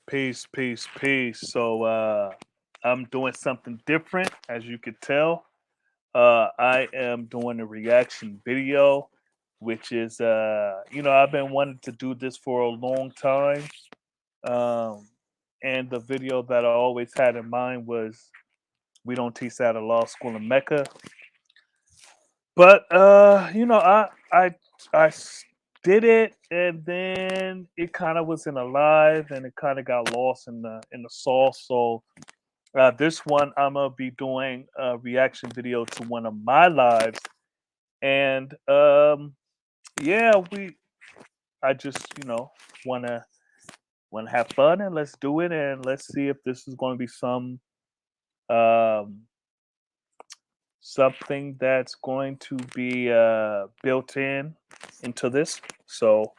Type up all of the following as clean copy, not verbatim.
Peace, peace, peace. So I'm doing something different, as you could tell. I am doing a reaction video, which is I've been wanting to do this for a long time. Um, and the video that I always had in mind was we don't teach that at law school in Mecca. But I did it, and then it kind of was in a live, and it kind of got lost in the sauce. So this one, I'm gonna be doing a reaction video to one of my lives, and yeah, I just wanna have fun, and let's do it, and let's see if this is going to be um something that's going to be built into this. So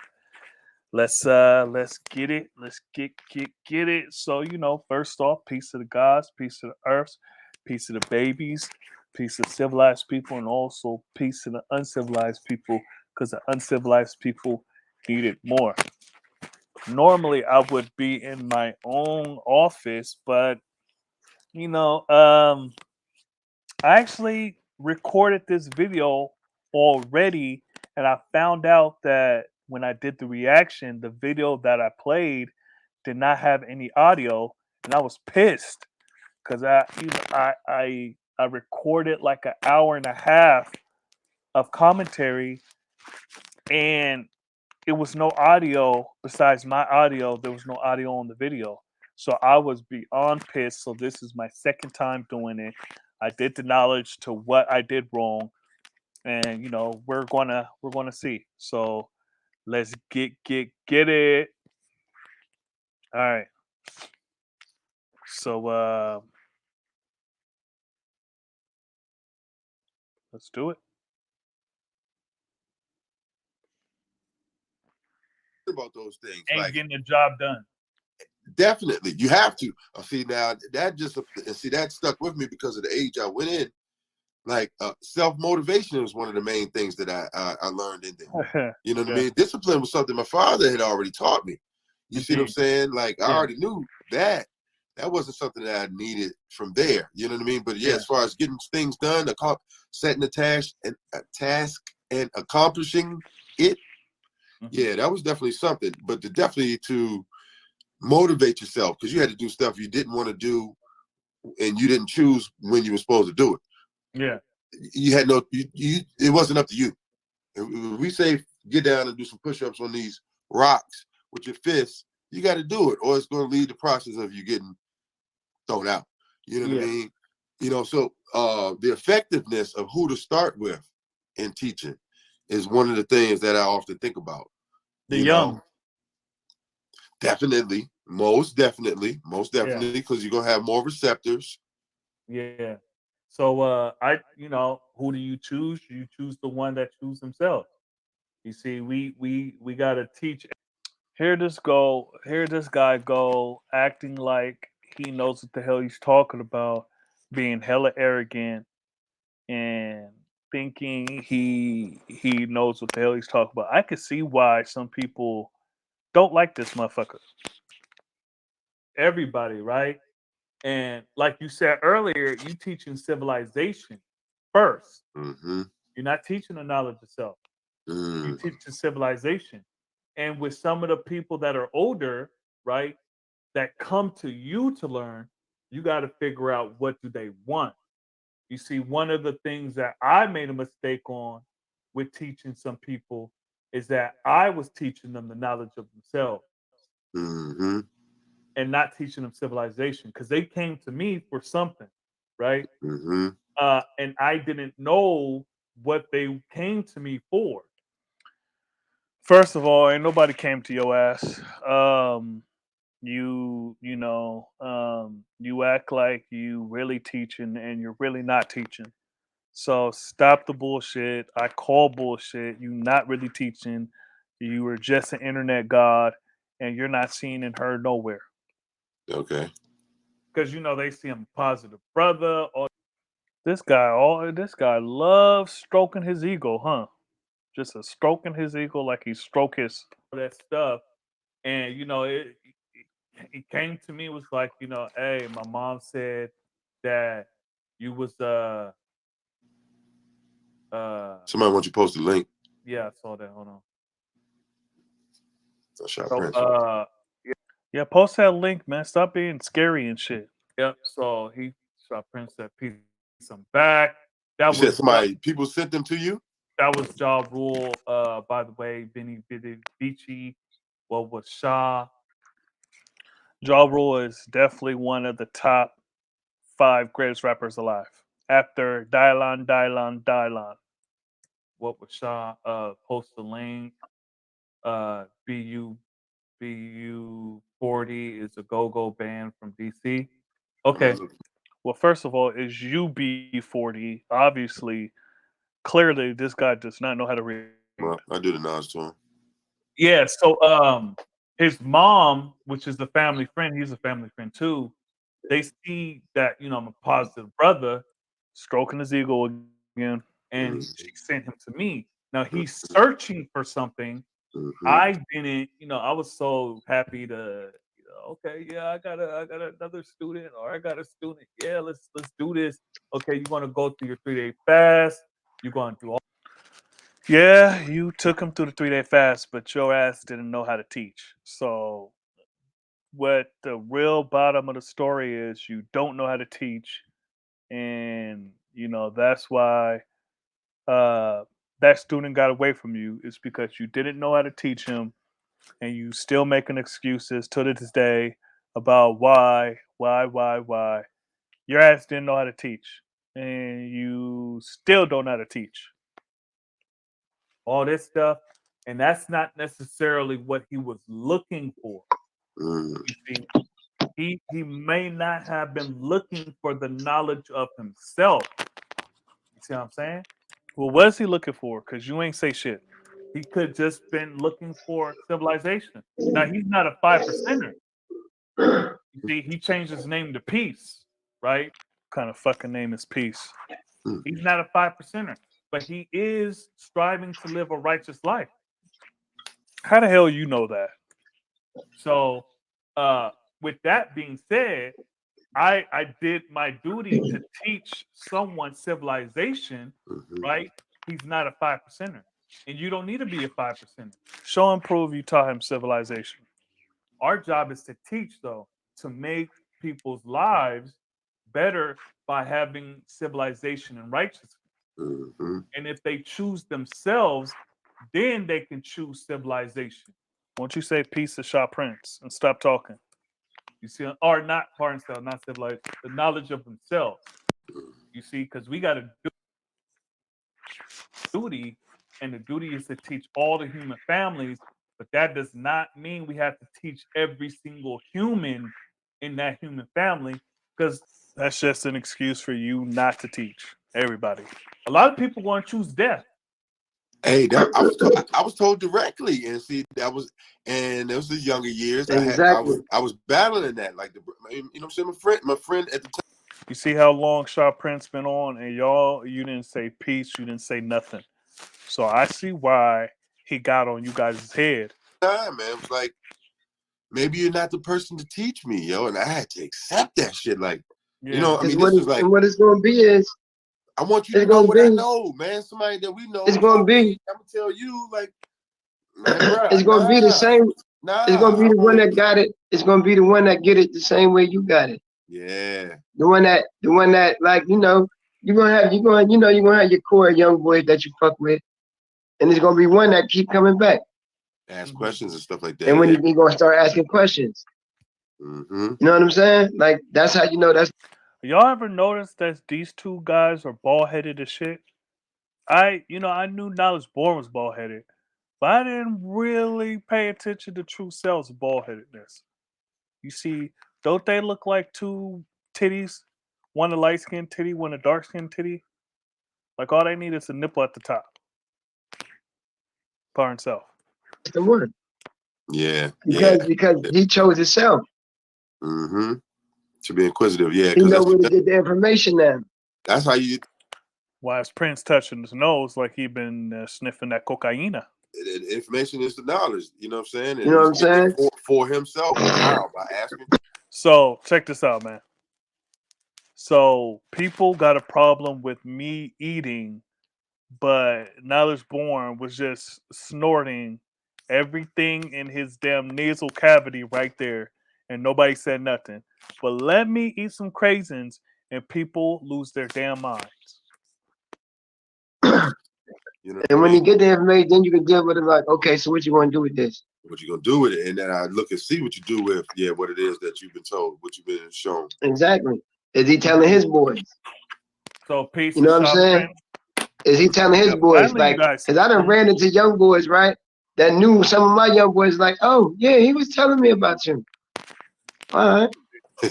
let's get it. Let's get it. So first off, peace to the gods, peace to the earths, peace to the babies, peace to civilized people, and also peace to the uncivilized people, because the uncivilized people need it more. Normally, I would be in my own office, but you know, um, I actually recorded this video already, and I found out that when I did the reaction, the video that I played did not have any audio, and I was pissed because I recorded like an hour and a half of commentary, and it was no audio besides my audio. There was no audio on the video, so I was beyond pissed. So this is my second time doing it. I did the knowledge to what I did wrong, and we're gonna see. So let's get it. All right. So let's do it. About those things. Ain't Like getting the job done. definitely, you have to. See now that just see that stuck with me because of the age I went in. Like self motivation was one of the main things that I learned in there. You know what I Yeah, mean? Discipline was something my father had already taught me. You see what I'm indeed. saying? Like I Yeah, already knew that. That wasn't something that I needed from there. You know what I mean? But yeah, yeah. as far as getting things done, setting a task and accomplishing it, Hmm. yeah, that was definitely something. But definitely to motivate yourself because you had to do stuff you didn't want to do and you didn't choose when you were supposed to do it. Yeah, You had no, it wasn't up to you. If we say get down and do some push-ups on these rocks with your fists, you got to do it, or it's going to lead the process of you getting thrown out. You know what I yeah. mean? So the effectiveness of who to start with in teaching is one of the things that I often think about. The You know, young. definitely, most Yeah, definitely, because you're gonna have more receptors. yeah. So who do you choose? You choose the one that choose themselves. You see, we gotta teach. Here this guy go, acting like he knows what the hell he's talking about, being hella arrogant and thinking he knows what the hell he's talking about. I could see why some people don't like this motherfucker. Everybody, right? And like you said earlier, you teaching civilization first. Mm-hmm. You're not teaching the knowledge of self. You Mm. teach the civilization. And with some of the people that are older, right, that come to you to learn, you got to figure out what do they want. You see, one of the things that I made a mistake on with teaching some people is that I was teaching them the knowledge of themselves Mm-hmm. and not teaching them civilization because they came to me for something, right? Mm-hmm. And I didn't know what they came to me for. First of all, ain't nobody came to your ass. You act like you really teaching and you're really not teaching. So stop the bullshit. I call bullshit. You not really teaching. You were just an internet god, and you're not seen and heard nowhere. Okay. Because they see him positive brother. Or this guy loves stroking his ego, huh? Just a stroking his ego like he stroke his all that stuff. And he came to me, was like, hey, my mom said that you was uh Somebody want you to post the link. yeah, I saw that. Hold on. I shot So Prince. yeah, post that link, man. Stop being scary and shit. Yep. So he shot Prince that piece him back. You That said was Ja- somebody, people sent them to you? that was Ja Rule. By the way, Benny Vici. What was Shah? Ja Rule is definitely one of the top 5 greatest rappers alive. After Dylan. What was Shah? Post the link. BU40 is a go-go band from DC. Okay. Well, first of all, is UB40 obviously, clearly, this guy does not know how to read. Well, I do the Nas to him. Yeah. So, his mom, which is a family friend, he's a family friend too. They see that I'm a positive brother, stroking his ego again, and Mm-hmm. she sent him to me. Now he's searching for something. Mm-hmm. I didn't, I was so happy to, okay, yeah, I got another student, or I got a student. Yeah, let's do this. Okay, you're gonna go through your 3-day fast. You're gonna do all. Yeah, you took him through the 3-day fast, but your ass didn't know how to teach. So what the real bottom of the story is, you don't know how to teach, and that's why uh that student got away from you, is because you didn't know how to teach him, and you still making excuses to this day about why. Your ass didn't know how to teach, and you still don't know how to teach. All this stuff, and that's not necessarily what he was looking for. Mm-hmm. You see, he may not have been looking for the knowledge of himself. You see what I'm saying? Well, what is he looking for? Because you ain't say shit. He could just been looking for civilization. Now he's not a 5%er. You see, he changed his name to Peace, right? Kind of fucking name is Peace. He's not a 5%er, but he is striving to live a righteous life. How the hell you know that? So, uh, with that being said, I did my duty to teach someone civilization, Mm-hmm. right? He's not a 5%er, and you don't need to be a 5%er. Show and prove you taught him civilization. Our job is to teach, though, to make people's lives better by having civilization and righteousness. Mm-hmm. And if they choose themselves, then they can choose civilization. Won't you say peace to Shaw Prince and stop talking? You see, or not pardon self, not civilized, the knowledge of themselves. You see, because we got a duty, and the duty is to teach all the human families, but that does not mean we have to teach every single human in that human family, because that's just an excuse for you not to teach everybody. A lot of people want to choose death. Hey, I was told directly, and see and it was the younger years. Exactly. I was battling that, like you know what I'm saying. My friend at the time. You see how long Shaw Prince been on, and you didn't say peace, you didn't say nothing. So I see why he got on you guys' head. Time, man, it was like, maybe you're not the person to teach me, yo, and I had to accept that shit. Like, Yeah. I Because mean, this was like, what it's gonna be is I want you to it's know gonna what I be know, man. Somebody that we know it's gonna told me. be I'm gonna tell you, like, man, bro, it's gonna be the same. It's gonna nah. be I the one want, that got it. It's gonna be the one that get it the same way you got it. yeah. The one that like you're gonna have you're gonna have your core young boys that you fuck with, and there's gonna be one that keep coming back. Ask questions and stuff like And that. when Yeah. you gonna start asking questions, Mm-hmm. you know what I'm saying? Like that's how you know that's Y'all ever noticed that these two guys are bald headed as shit? I knew Knowledge Born was bald headed, but I didn't really pay attention to true selves of bald headedness. You see, don't they look like two titties? One a light skinned titty, one a dark skinned titty. Like all they need is a nipple at the top. Par himself. the one Yeah. because Yeah. because he chose himself. Mm-hmm. To be inquisitive, yeah, He because know where to get the information now. that's how you. Why is Prince touching his nose like he been sniffing that cocaine? information is the knowledge. You know what I'm saying? And You know what I'm he's getting saying? it for himself. How? By asking. So check this out, man. So people got a problem with me eating, but Knowledge Born was just snorting everything in his damn nasal cavity right there, and nobody said nothing. But let me eat some craisins, and people lose their damn minds. You know what And I when mean? you get the information, then you can deal with it like, okay, so what you want to do with this? What you gonna do with it? And then I look and see what you do with what it is that you've been told, what you've been shown. Exactly. Is he telling his boys? So peace You and know what I'm shop saying? friends. Is he telling his Yeah, boys? finally you Like, guys. because I done ran into young boys, right? That knew some of my young boys, like, oh, yeah, he was telling me about you. All right.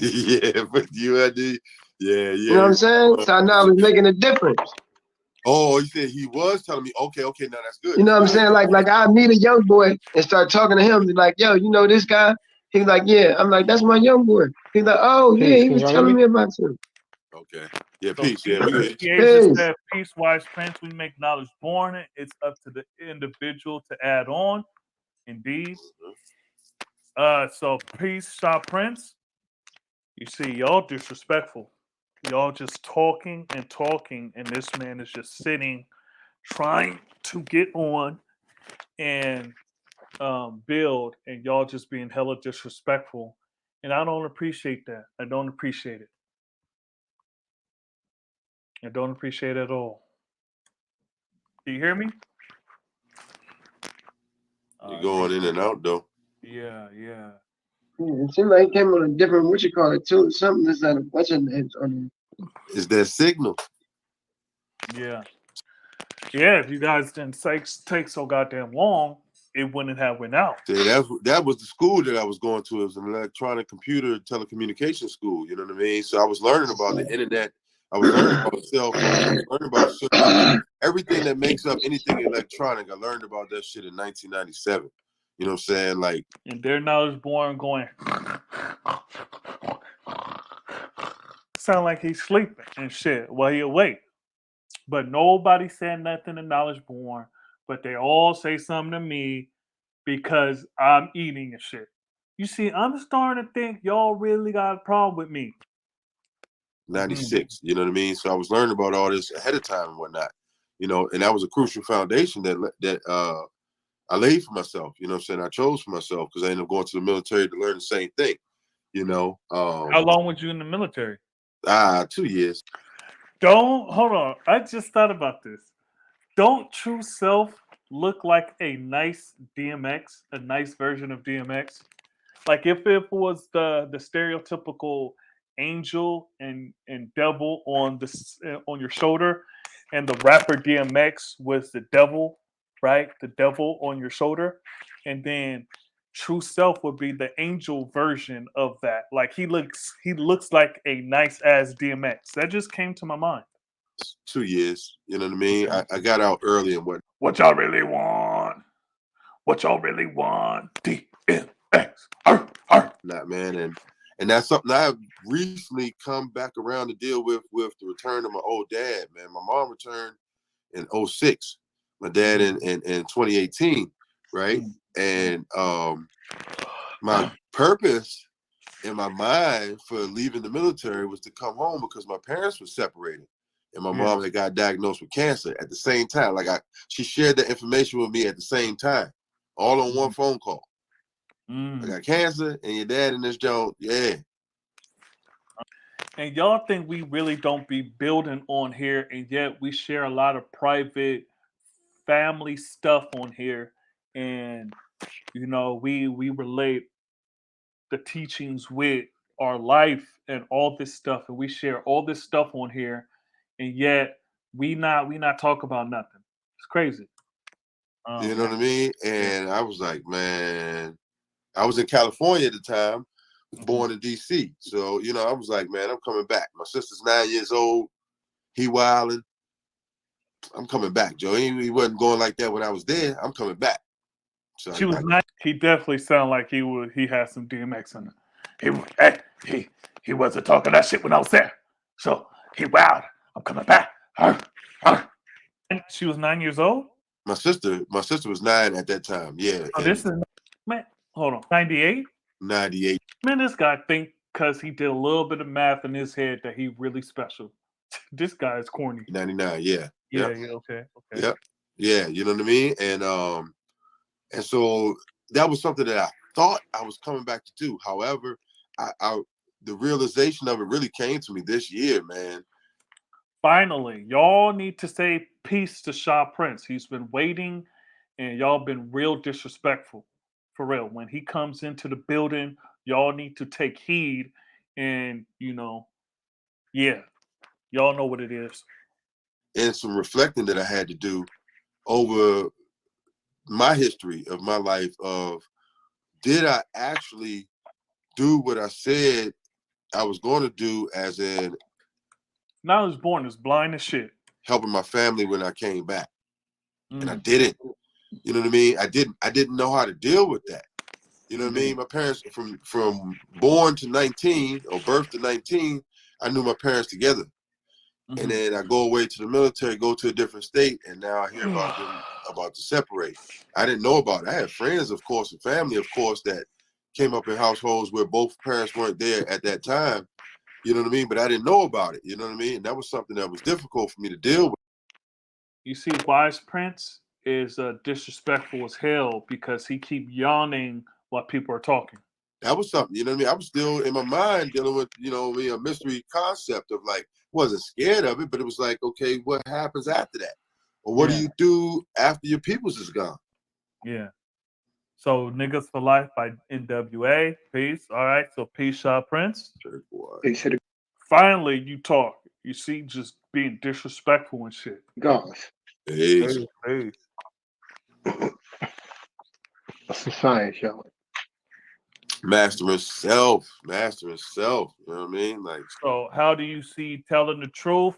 Yeah, but you had the You know what I'm saying? So I know I was making a difference. Oh, you said he was telling me. Okay, now that's good. You know what I'm That's saying? good. Like I meet a young boy and start talking to him. Be like, yo, you know this guy? He's like, yeah. I'm like, that's my young boy. He's like, oh yeah, Peace. he Can was y'all hear telling me? me about you. Okay. Yeah, So peace. Yeah, we Asia Peace. said, "Peace, wise friends. We make knowledge born. It's up to the individual to add on." Indeed. So peace, shop prince. You see, y'all disrespectful. Y'all just talking, and this man is just sitting, trying to get on and build, and y'all just being hella disrespectful. And I don't appreciate that. I don't appreciate it. I don't appreciate it at all. Do you hear me? you're going in and out though. Yeah, yeah. Yeah, it seemed like he came on a different what you call it too. Something that's not a bunch of names on It's that signal. Yeah. Yeah, if you guys didn't take so goddamn long, it wouldn't have went out. See, that was the school that I was going to. It was an electronic computer telecommunication school. You know what I mean? So I was learning about the internet. I was learning about cell phones. I was learning about everything that makes up anything electronic. I learned about that shit in 1997. You know what I'm saying? Like, And there now is born going sound like he's sleeping and shit while he awake. But nobody said nothing to Knowledge Born, but they all say something to me because I'm eating and shit. You see, I'm starting to think y'all really got a problem with me. 96. You know what I mean? So I was learning about all this ahead of time and whatnot. You know, and that was a crucial foundation that I laid for myself. You know what I'm saying? I chose for myself because I ended up going to the military to learn the same thing. You know, How long was you in the military? 2 years. Don't hold on. I just thought about this. Don't True Self look like a nice DMX, a nice version of DMX? Like if it was the stereotypical angel and devil on on your shoulder, and the rapper DMX was the devil, right? The devil on your shoulder, and then True Self would be the angel version of that. Like he looks like a nice ass DMX. That just came to my mind. 2 years. You know what I mean? I got out early and what. What y'all really want? What y'all really want? DMX. Arr, arr. Not man, and that's something I've recently come back around to deal with the return of my old dad. Man, my mom returned in '06. My dad in 2018, right? Mm. And my purpose in my mind for leaving the military was to come home because my parents were separated. And my mom had got diagnosed with cancer at the same time. She shared that information with me at the same time, all on one phone call. I got cancer, and your dad in this joint, yeah. And y'all think we really don't be building on here, and yet we share a lot of private family stuff on here, and we relate the teachings with our life and all this stuff, and we share all this stuff on here, and yet we not talk about nothing. It's crazy. You know what I mean? And I was like, man, I was in California at the time, born in DC. So, I was like, man, I'm coming back. My sister's 9 years old. He wilding. I'm coming back, Joe. He wasn't going like that when I was there. I'm coming back. So She was nice. He definitely sounded like he had some DMX in it. He wasn't talking that shit when I was there. So he wild. I'm coming back. Arr, arr. She was 9 years old. My sister was 9 at that time. Yeah. Oh, this is man. Hold on, 98. 98. Man, this guy think because he did a little bit of math in his head that he really special. This guy is corny. 99. Yeah. Yeah, Yeah. yeah, okay, okay. Yeah. Yeah. You know what I mean? And so that was something that I thought I was coming back to do. However, I the realization of it really came to me this year, man. Finally, y'all need to say peace to Shaw Prince. He's been waiting, and y'all been real disrespectful. For real. When he comes into the building, y'all need to take heed and yeah, y'all know what it is. And some reflecting that I had to do over my history of my life of did I actually do what I said I was going to do, as in Now he's born is blind as shit. helping my family when I came back. And I Mm. didn't. You know what I mean? I didn't know how to deal with that. You know what I Mhm. mean? My parents from born to 19 or birth to 19, I knew my parents together. And Mhm. then I go away to the military, go to a different state, and now I hear about them about to separate. I didn't know about it. I had friends, of course, and family, of course, that came up in households where both parents weren't there at that time. You know what I mean? But I didn't know about it. You know what I mean? And that was something that was difficult for me to deal with. You see, Wise Prince is disrespectful as hell because he keep yawning while people are talking. That was something, you know what I mean? I was still in my mind dealing with, a mystery concept of like, wasn't scared of it, but it was like, okay, what happens after that? Or what do Yeah, you do after your peoples is gone? yeah. So niggas for life by NWA. Peace. All right. So peace, Shaw Prince. Church boy. They should have Finally, you talk. You see, just being disrespectful and shit. gone. Peace. Hey. That's the science, y'all. Mastering self. Mastering self. You know what I mean? Like, So, how do you see telling the truth,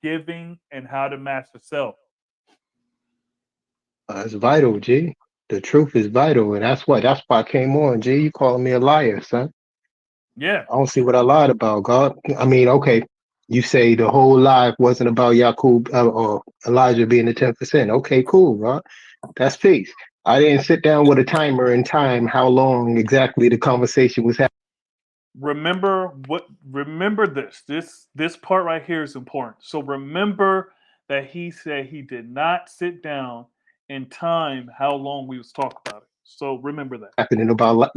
giving, and how to master self? It's vital, G. The truth is vital, and that's why I came on, G. You calling me a liar, son? Yeah. I don't see what I lied about, God. I mean, okay, you say the whole lie wasn't about Yakub or Elijah being the 10%. Okay, cool, God. That's peace. I didn't sit down with a timer and time how long exactly the conversation was happening. Remember this. This part right here is important. So remember that he said he did not sit down and time how long we was talking about it. So remember that. Happening about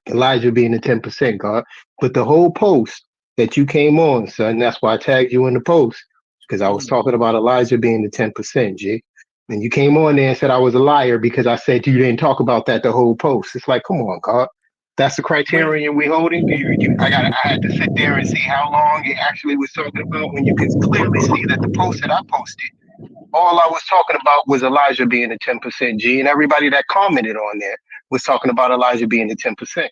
Elijah being the 10%, God. But the whole post that you came on, son, that's why I tagged you in the post because I was Mhm. talking about Elijah being the 10%, G. And you came on there and said I was a liar because I said you didn't talk about that the whole post. It's like, come on, God. That's the When criterion we holding. I had to sit there and see how long it actually was talking about when you can clearly see that the post that I posted, all I was talking about was Elijah being the 10% G, and everybody that commented on there was talking about Elijah being the 10%.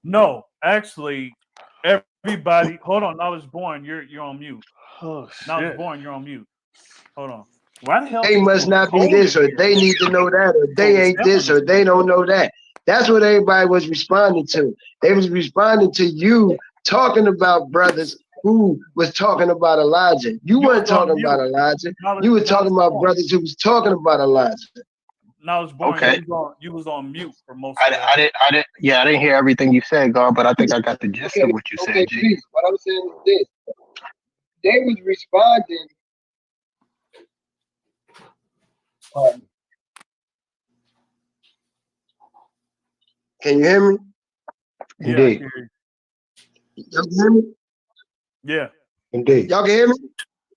no, actually, everybody. Hold on. Knowledge born. You're on mute. oh Knowledge shit. born. You're on mute. Hold on. Why the hell They must people not be this, trolling or here? they need to know that, or Oh, they it's ain't them on this, this or they phone. don't know that. That's what everybody was responding to. They was responding to you talking about brothers who was talking about Elijah. You You weren't was on talking about mute. Elijah. Knowledge, You were talking knowledge about born. brothers who was talking about Elijah. Knowledge born. Okay. You was on mute for most of that. I didn't hear everything you said, God, but I think I got the gist of what you said, G. Peace. What I'm saying is this. They was responding. Can you hear me? Yeah, I Indeed. hear you. Y'all can hear me? Yeah, Indeed. Y'all can hear me?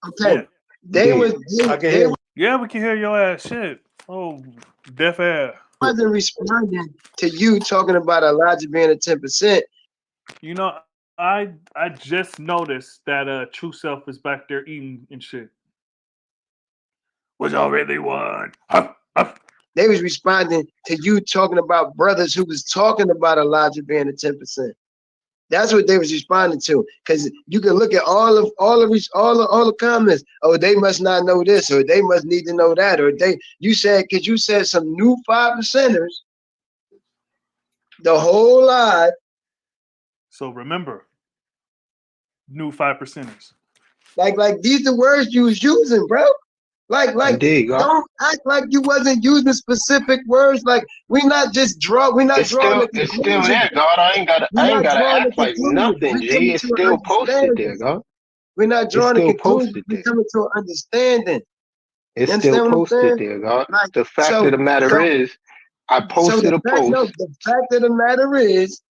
Okay. yeah, They was they yeah. We can hear your ass. Shit. Oh, deaf ass. wasn't responding to you talking about Elijah being a 10%. You know, I just noticed that True Self is back there eating and shit. What y'all really want? Huff, huff. They was responding to you talking about brothers who was talking about Elijah being a 10%. That's what they was responding to. Because you can look at all the comments. Oh, they must not know this, or they must need to know that, or you said some new 5%ers the whole live. So remember, new 5%ers. Like these the words you was using, bro. Like, Indeed, God. don't act like you wasn't using specific words. Like, we're not drawing It's a still conclusion. there, God. We're I ain't not gotta drawing a act like conclusion. nothing, We're G. coming It's to an still posted understanding. there, God. We're not It's drawing a still conclusion. posted We're there. coming to an understanding. It's You still understand what I'm posted saying? there, God. Like, The fact so, of the matter so, is, I so posted a post. the fact of the matter is,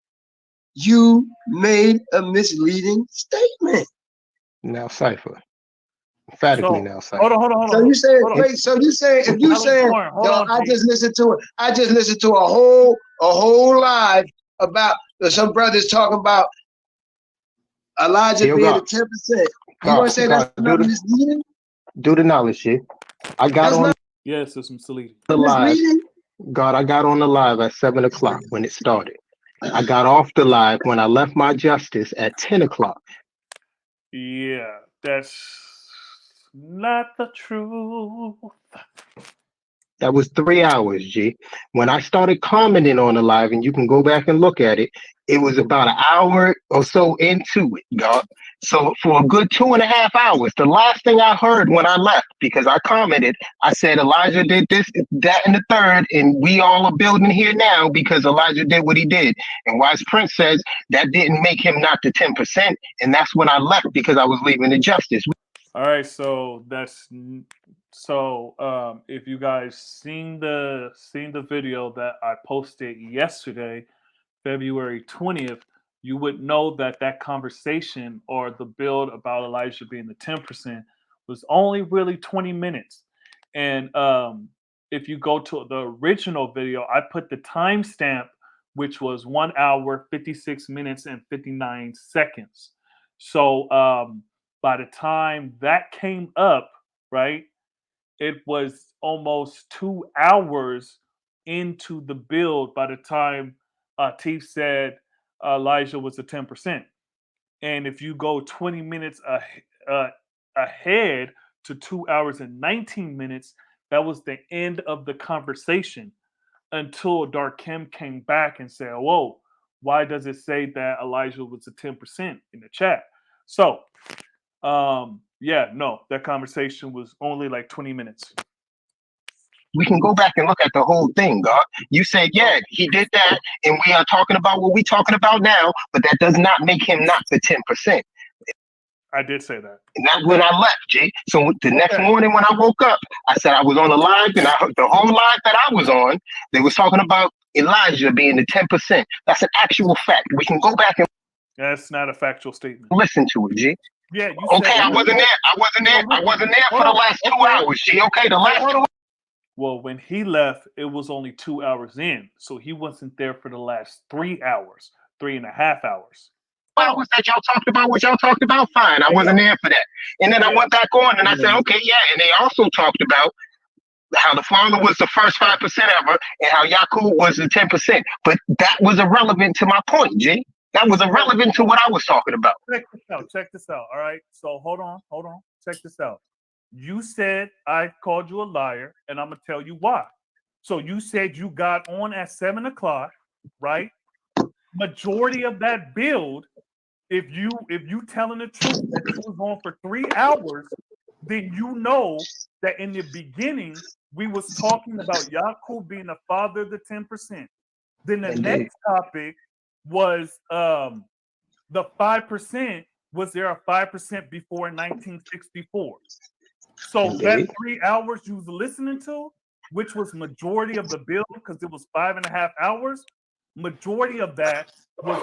you made a misleading statement. Now, Cypher. Emphatically So now, Cypher. So you say, And wait. So you say, if you Alex say, Warren, hold yo, on, I G. just listened to it. I just listened to a whole live about some brothers talking about Elijah yo, being the God, 10%. You want to say that's God, not misleading? do the knowledge, G. I got That's on not Yes, it's misleading. the live. misleading. God, I got on the live at 7 o'clock when it started. I got off the live when I left my justice at 10 o'clock. Yeah, that's not the truth. That was 3 hours, G. When I started commenting on the live, and you can go back and look at it, it was about an hour or so into it, God. So for a good 2.5 hours, the last thing I heard when I left, because I commented, I said Elijah did this, that, and the third, and we all are building here now because Elijah did what he did. And Wise Prince says that didn't make him not the 10%, and that's when I left because I was leaving the justice. All right, so if you guys seen the video that I posted yesterday, February 20th, you would know that that conversation or the build about Elijah being the 10% was only really 20 minutes. And if you go to the original video, I put the timestamp, which was 1 hour, 56 minutes, and 59 seconds. So by the time that came up, right, it was almost 2 hours into the build by the time Teef said Elijah was a 10%. And if you go 20 minutes ahead to 2 hours and 19 minutes, that was the end of the conversation until Darkem came back and said, whoa, why does it say that Elijah was a 10% in the chat? So, yeah, no, that conversation was only like 20 minutes. We can go back and look at the whole thing, God. You said, yeah, he did that, and we are talking about what we're talking about now, but that does not make him not the 10%. I did say that. And that's when I left, G. So the next morning when I woke up, I said I was on the live, and I heard the whole live that I was on, they was talking about Elijah being the 10%. That's an actual fact. We can go back and That's not a factual statement. listen to it, G. Yeah, you okay, said I wasn't there. I wasn't there for the last 2 hours, G. Okay, the last 2 hours. Well, when he left, it was only 2 hours in. So he wasn't there for the last 3 hours, 3.5 hours. Hours that y'all talked about what y'all talked about, fine. I wasn't there for that. And then I went back on and I said, okay, yeah. And they also talked about how the father was the first 5% ever and how Yakub was the 10%. But that was irrelevant to my point, G. That was irrelevant to what I was talking about. Check this out. All right. So hold on. Check this out. You said I called you a liar, and I'm gonna tell you why. So you said you got on at 7 o'clock, right? Majority of that build, if you telling the truth that you was on for 3 hours, then you know that in the beginning we was talking about Yaakov being the father of the 10%. Then the next topic was the 5%. Was there a 5% before 1964? So that 3 hours you was listening to, which was majority of the bill because it was 5.5 hours, majority of that was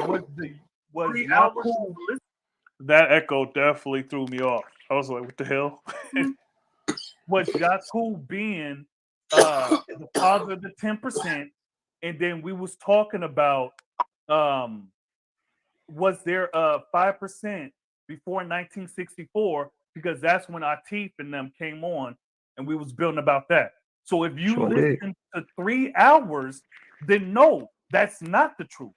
3 hours. That echo definitely threw me off. I was like, what the hell? Was Yakub being the father of the 10%? And then we was talking about was there a 5% before 1964? Because that's when Atif and them came on and we was building about that. So if you listen to 3 hours, then no, that's not the truth.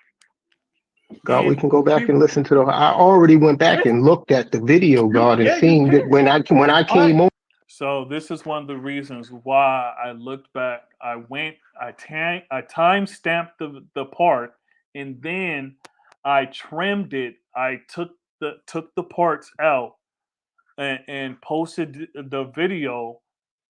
God, we can go back and listen to I already went back and looked at the video, God, and seen that when I came on. So this is one of the reasons why I looked back. I time stamped the part, and then I trimmed it. I took the parts out and posted the video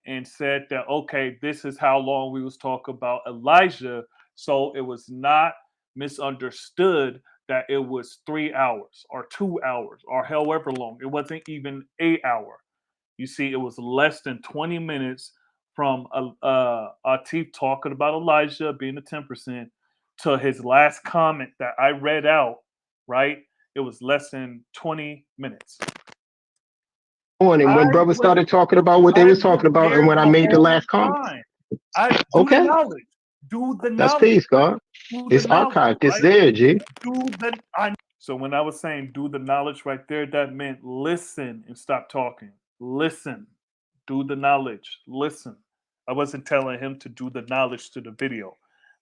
and said that, okay, this is how long we was talking about Elijah. So it was not misunderstood that it was 3 hours or 2 hours or however long. It wasn't even a hour. You see, it was less than 20 minutes from Atif talking about Elijah being the 10% to his last comment that I read out, right? It was less than 20 minutes. And I when brothers was started talking about what they I was was talking about, and there when I the made the whole last comment, time. I do the okay, knowledge. Do the that's knowledge. peace, God. Do the It's knowledge, archived. It's right? there, G. Do the I So when I was saying do the knowledge right there, that meant listen and stop talking. Listen. Do the knowledge. Listen. I wasn't telling him to do the knowledge to the video.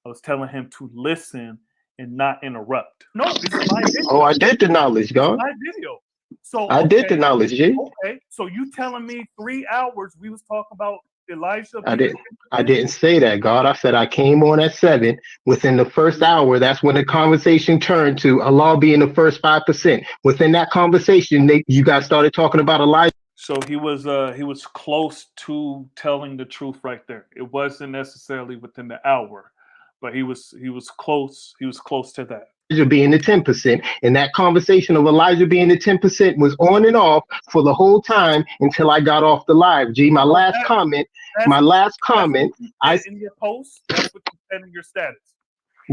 I was telling him to listen and not interrupt. No, this is my Oh, video. I did the knowledge, This is God. my video. So I did the okay, knowledge, G. okay. So you telling me 3 hours we was talking about Elijah I being didn't. I 10%? didn't say that, God. I said I came on at 7. Within the first hour, that's when the conversation turned to Allah being the first 5%. Within that conversation, you guys started talking about Elijah. So he was close to telling the truth right there. It wasn't necessarily within the hour, but he was close. He was close to that. Being the 10%. And that conversation of Elijah being the 10% was on and off for the whole time until I got off the live. G, my So last comment, that's my last that's what comment, you I said in your post. That's what you said in your status.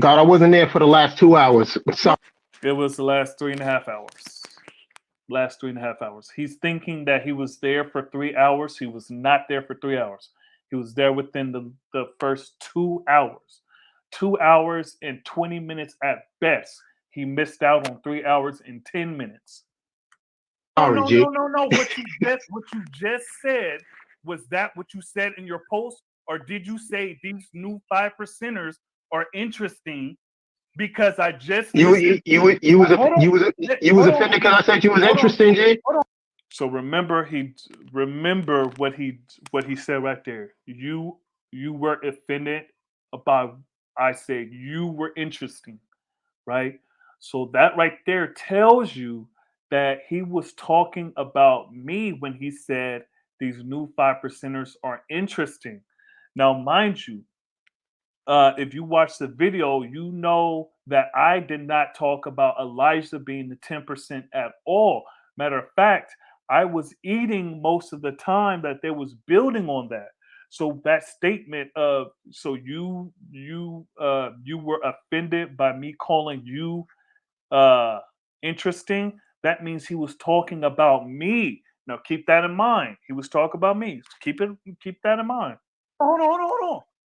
God, I wasn't there for the last 2 hours. Sorry. It was the last 3.5 hours. Last 3.5 hours. He's thinking that he was there for 3 hours. He was not there for 3 hours. He was there within the first 2 hours. 2 hours and 20 minutes at best. He missed out on 3 hours and 10 minutes. No, Sorry, no, G. no, no, no. What you just said, was that what you said in your post? Or did you say these new 5%ers are interesting because I just listened to hold on, You was hold on, offended because I said you was hold on, interesting, G. hold on. So remember what he said right there. You were offended about I said you were interesting, right? So that right there tells you that he was talking about me when he said these new 5%ers are interesting. Now, mind you, if you watch the video, you know that I did not talk about Elijah being the 10% at all. Matter of fact, I was eating most of the time that they was building on that. So that statement of so you were offended by me calling you uh interesting, that means he was talking about me. Now keep that in mind. He was talking about me. Keep that in mind. Hold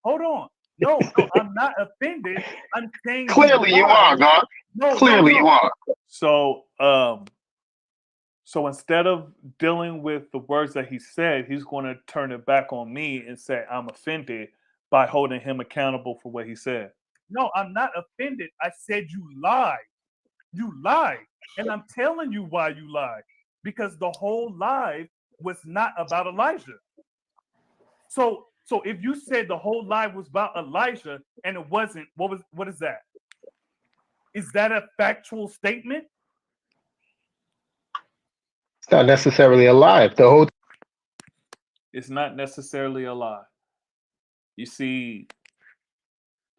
on. No, I'm not offended. I'm saying you Clearly you are, lied. God. Clearly you No. are. So instead of dealing with the words that he said, he's going to turn it back on me and say I'm offended by holding him accountable for what he said. No, I'm not offended. I said you lied. You lied. And I'm telling you why you lied. Because the whole lie was not about Elijah. So if you said the whole lie was about Elijah and it wasn't, what is that? Is that a factual statement? It's not necessarily alive. The whole It's not necessarily a lie. You see,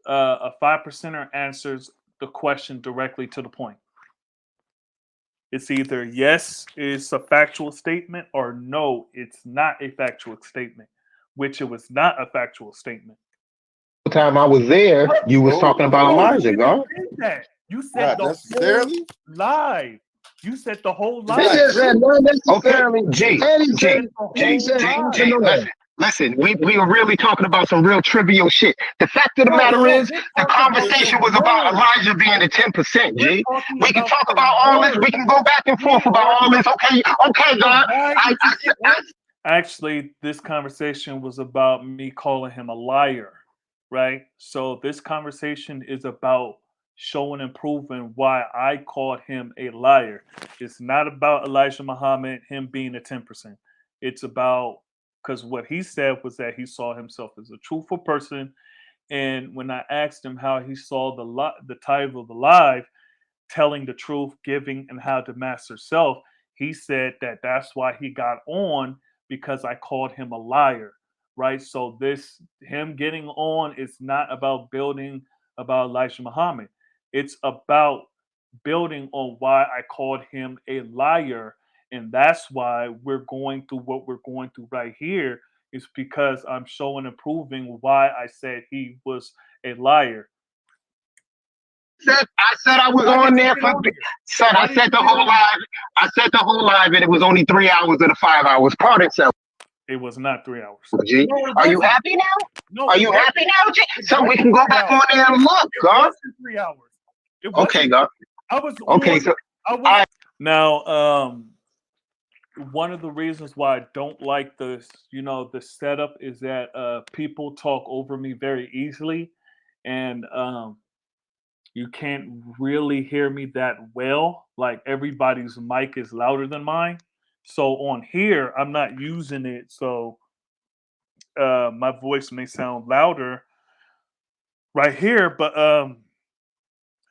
a 5%er answers the question directly to the point. It's either yes, it's a factual statement, or no, it's not a factual statement, which it was not a factual statement. time I was there, you was Oh, talking about No, you Elijah, didn't God. say that. You said not the whole necessarily. lie. You said the whole It's He lie. not just said true. not Okay, necessarily. G, And he You said, G, said the and he G, whole said, G, I lie. don't G. know. Listen. We were really talking about some real trivial shit. The fact of the No, matter is, we're the talking about the conversation was about word. Elijah being the 10%, We're G. talking We can about talk the about all this. We word. can go back and forth We're about all talking this. Okay, So God. why I, did you I, I, what? Actually, this conversation was about me calling him a liar, right? So this conversation is about showing and proving why I called him a liar. It's not about Elijah Muhammad, him being a 10%. It's about because what he said was that he saw himself as a truthful person. And when I asked him how he saw the title of the live, telling the truth, giving, and how to master self, he said that that's why he got on because I called him a liar. right? So this him getting on is not about building about Elijah Muhammad. It's about building on why I called him a liar. And that's why we're going through what we're going through right here, is because I'm showing and proving why I said he was a liar. I said I was Why on did you there get for on here? son. Why I did said you the get whole on here? live. I said the whole live, and it was only 3 hours of the 5 hours. Pardon, self. It was not 3 hours. G. No, it Are you wasn't. happy now? No, Are it you wasn't. happy now, G? It So we wasn't can go 3 back on hours. there and look, It God. wasn't 3 hours. It Okay, wasn't. God. I was Okay, on. so I was I now. One of the reasons why I don't like this, the setup is that people talk over me very easily, and you can't really hear me that well. Like everybody's mic is louder than mine. So on here, I'm not using it, so my voice may sound louder right here. But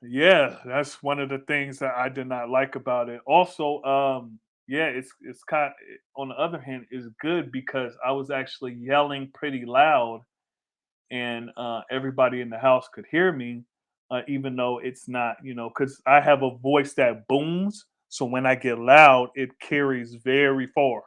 yeah, that's one of the things that I did not like about it. Also, yeah, it's kind. On the other hand, is good because I was actually yelling pretty loud, and everybody in the house could hear me, even though it's not, because I have a voice that booms. So when I get loud, it carries very far.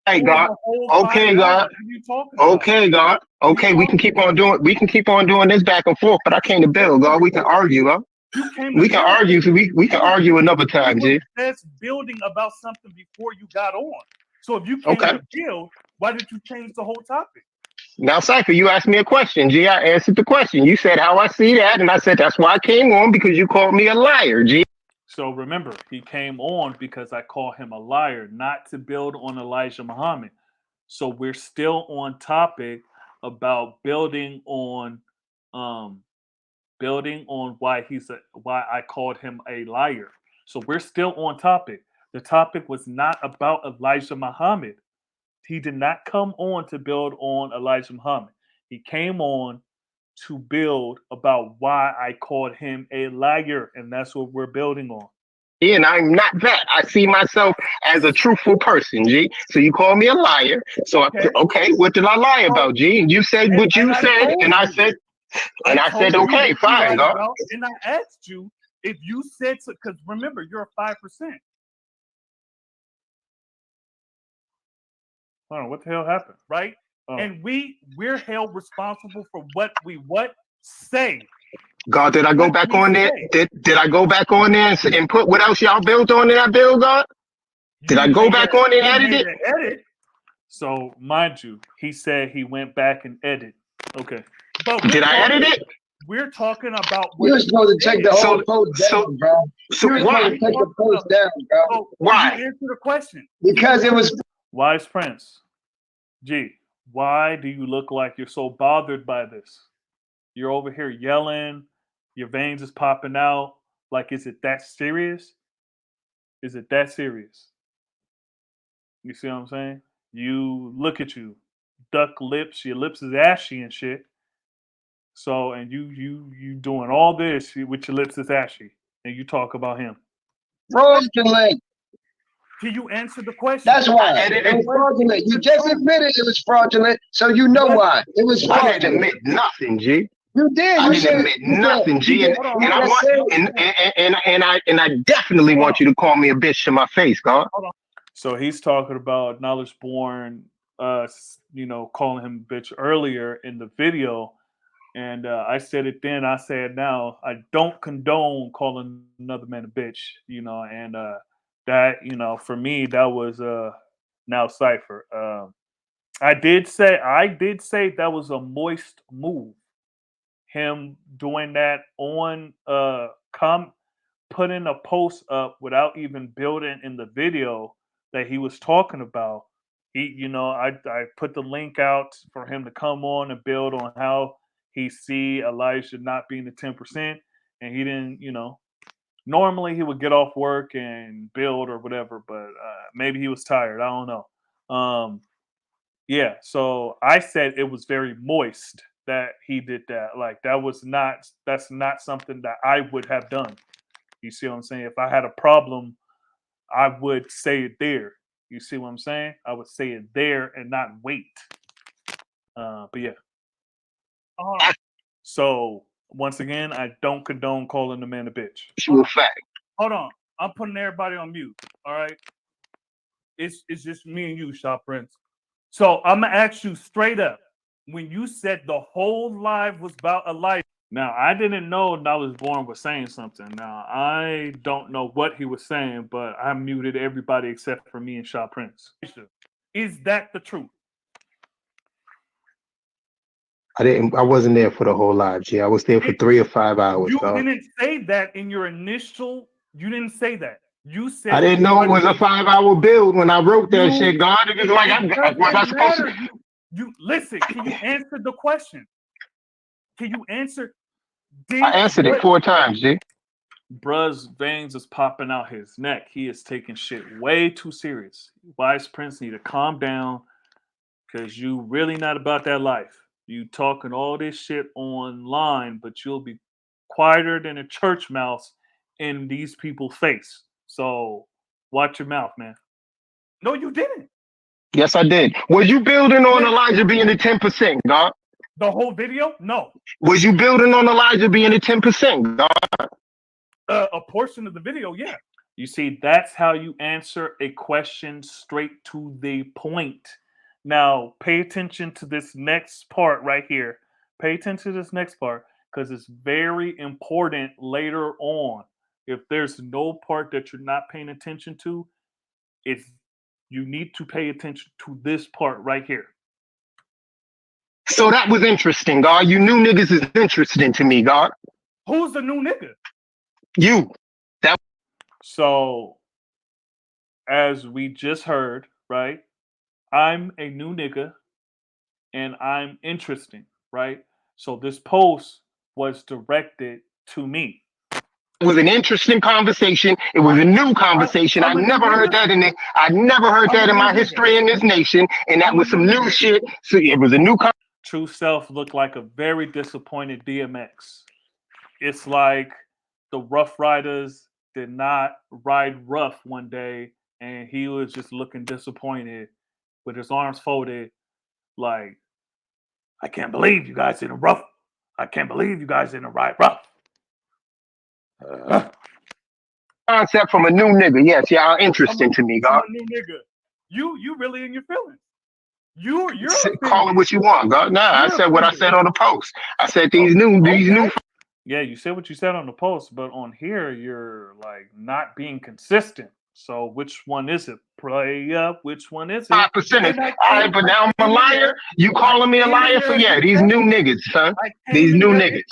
hey, For God. the whole five Okay, hours, God. what are you talking about? Okay, God. What are you Okay, we can talking keep about? on doing. We can keep on doing this back and forth. But I came to build, God. We can argue, God. You came to We can build. argue. So we can argue another We time, were G. just building about something before you got on. So if you came Okay. to build, why did you change the whole topic? Now, Cypher, you asked me a question, G. I answered the question. You said how I see that, and I said that's why I came on because you called me a liar, G. So remember, he came on because I call him a liar, not to build on Elijah Muhammad. So we're still on topic about um building on why I called him a liar. So we're still on topic. The topic was not about Elijah Muhammad. He did not come on to build on Elijah Muhammad. He came on to build about why I called him a liar, and that's what we're building on. And I'm not that. I see myself as a truthful person, G. So you call me a liar. So Okay. okay, what did I lie So, about, G? And you said and, what and you I said, told you. I and I said told you okay, what you fine, lied God. about, and I asked you if you said so. Because remember, you're a 5%. Hold on, what the hell happened? Right? Oh. And we're held responsible for what say. God, did I go What back we on there? say. Did I go back on there and put what else y'all built on that bill, God? Did You I go made a back on there you and edit made it? an edit. So mind you, he said he went back and edited. Okay. But Did I edit it? we're talking about You what were you supposed to take did. the whole So post so down, bro. so You were supposed to why? take the post down, bro. So can you Why? answer the question? Because it was Wise Prince, G, why do you look like you're so bothered by this? You're over here yelling, your veins is popping out. Like, is it that serious? Is it that serious? You see what I'm saying? You look at you, duck lips, your lips is ashy and shit. So, and you doing all this with your lips is ashy, and you talk about him. fraudulent. Can you answer the question? That's why. I It edited. was fraudulent. You just admitted it was fraudulent, so you know What? why. It was I didn't fraudulent. admit nothing, G. You did. I You didn't said admit nothing, you G. just Hold on, you And hold I on, just want said hold on, and I definitely hold on, want you to call me a bitch to my face, God. hold on. So he's talking about Knowledge Born, calling him a bitch earlier in the video. And I said it then, I say it now. I don't condone calling another man a bitch, and that, for me, that was now Cypher. I did say that was a moist move. Him doing that on putting a post up without even building in the video that he was talking about. I put the link out for him to come on and build on how he see Elijah not being the 10%, and he didn't. Normally he would get off work and build or whatever, but maybe he was tired. I don't know. Yeah, so I said it was very moist that he did that. Like that's not something that I would have done. You see what I'm saying? If I had a problem, I would say it there. You see what I'm saying? I would say it there and not wait. But yeah. Hold on. So once again, I don't condone calling the man a bitch. True fact. Hold on. I'm putting everybody on mute. All right. It's just me and you, Shaw Prince. So I'm gonna ask you straight up. When you said the whole live was about a life. Now I didn't know I was born was saying something. Now I don't know what he was saying, but I muted everybody except for me and Shaw Prince. Is that the truth? I wasn't there for the whole live, G. I was there for 3 or 5 hours, You dog. didn't say that in your initial. You didn't say that. You said I didn't know it was a 5-hour build when I wrote that shit, God. It was like, was I supposed to? You listen. Can you answer the question? Can you answer? I answered it 4 times, G. Bruh's veins is popping out his neck. He is taking shit way too serious. Wise Prince need to calm down because you really not about that life. You talking all this shit online, but you'll be quieter than a church mouse in these people's face. So watch your mouth, man. No, you didn't. Yes, I did. Was you building on Elijah being the 10%, God? The whole video? No. Was you building on Elijah being the 10%, God? A portion of the video, yeah. You see, that's how you answer a question straight to the point. Now, pay attention to this next part right here. Pay attention to this next part because it's very important later on. If there's no part that you're not paying attention to, it's you need to pay attention to this part right here. So that was interesting, God. You knew niggas is interesting to me, God. Who's the new nigga? You. So, as we just heard, right? I'm a new nigga and I'm interesting, right? So this post was directed to me. It was an interesting conversation. It was a new conversation. I never heard that in it. I never heard that in my history in this nation. And that was some new shit. So it was a new True Self looked like a very disappointed DMX. It's like the Rough Riders did not ride rough one day and he was just looking disappointed with his arms folded, like, I can't believe you guys didn't rough. I can't believe you guys didn't ride rough. concept from a new nigga. Yes, y'all interesting to me, God. I'm a new nigga. You really in your feelings. You're call it what you want, God. Nah, I said what I said on the post. I said these new. Yeah, you said what you said on the post, but on here you're like not being consistent. So which one is it? Play up. Which one is it? 5%. All right, but now I'm a liar. You calling me a liar for these new niggas, son. These new niggas.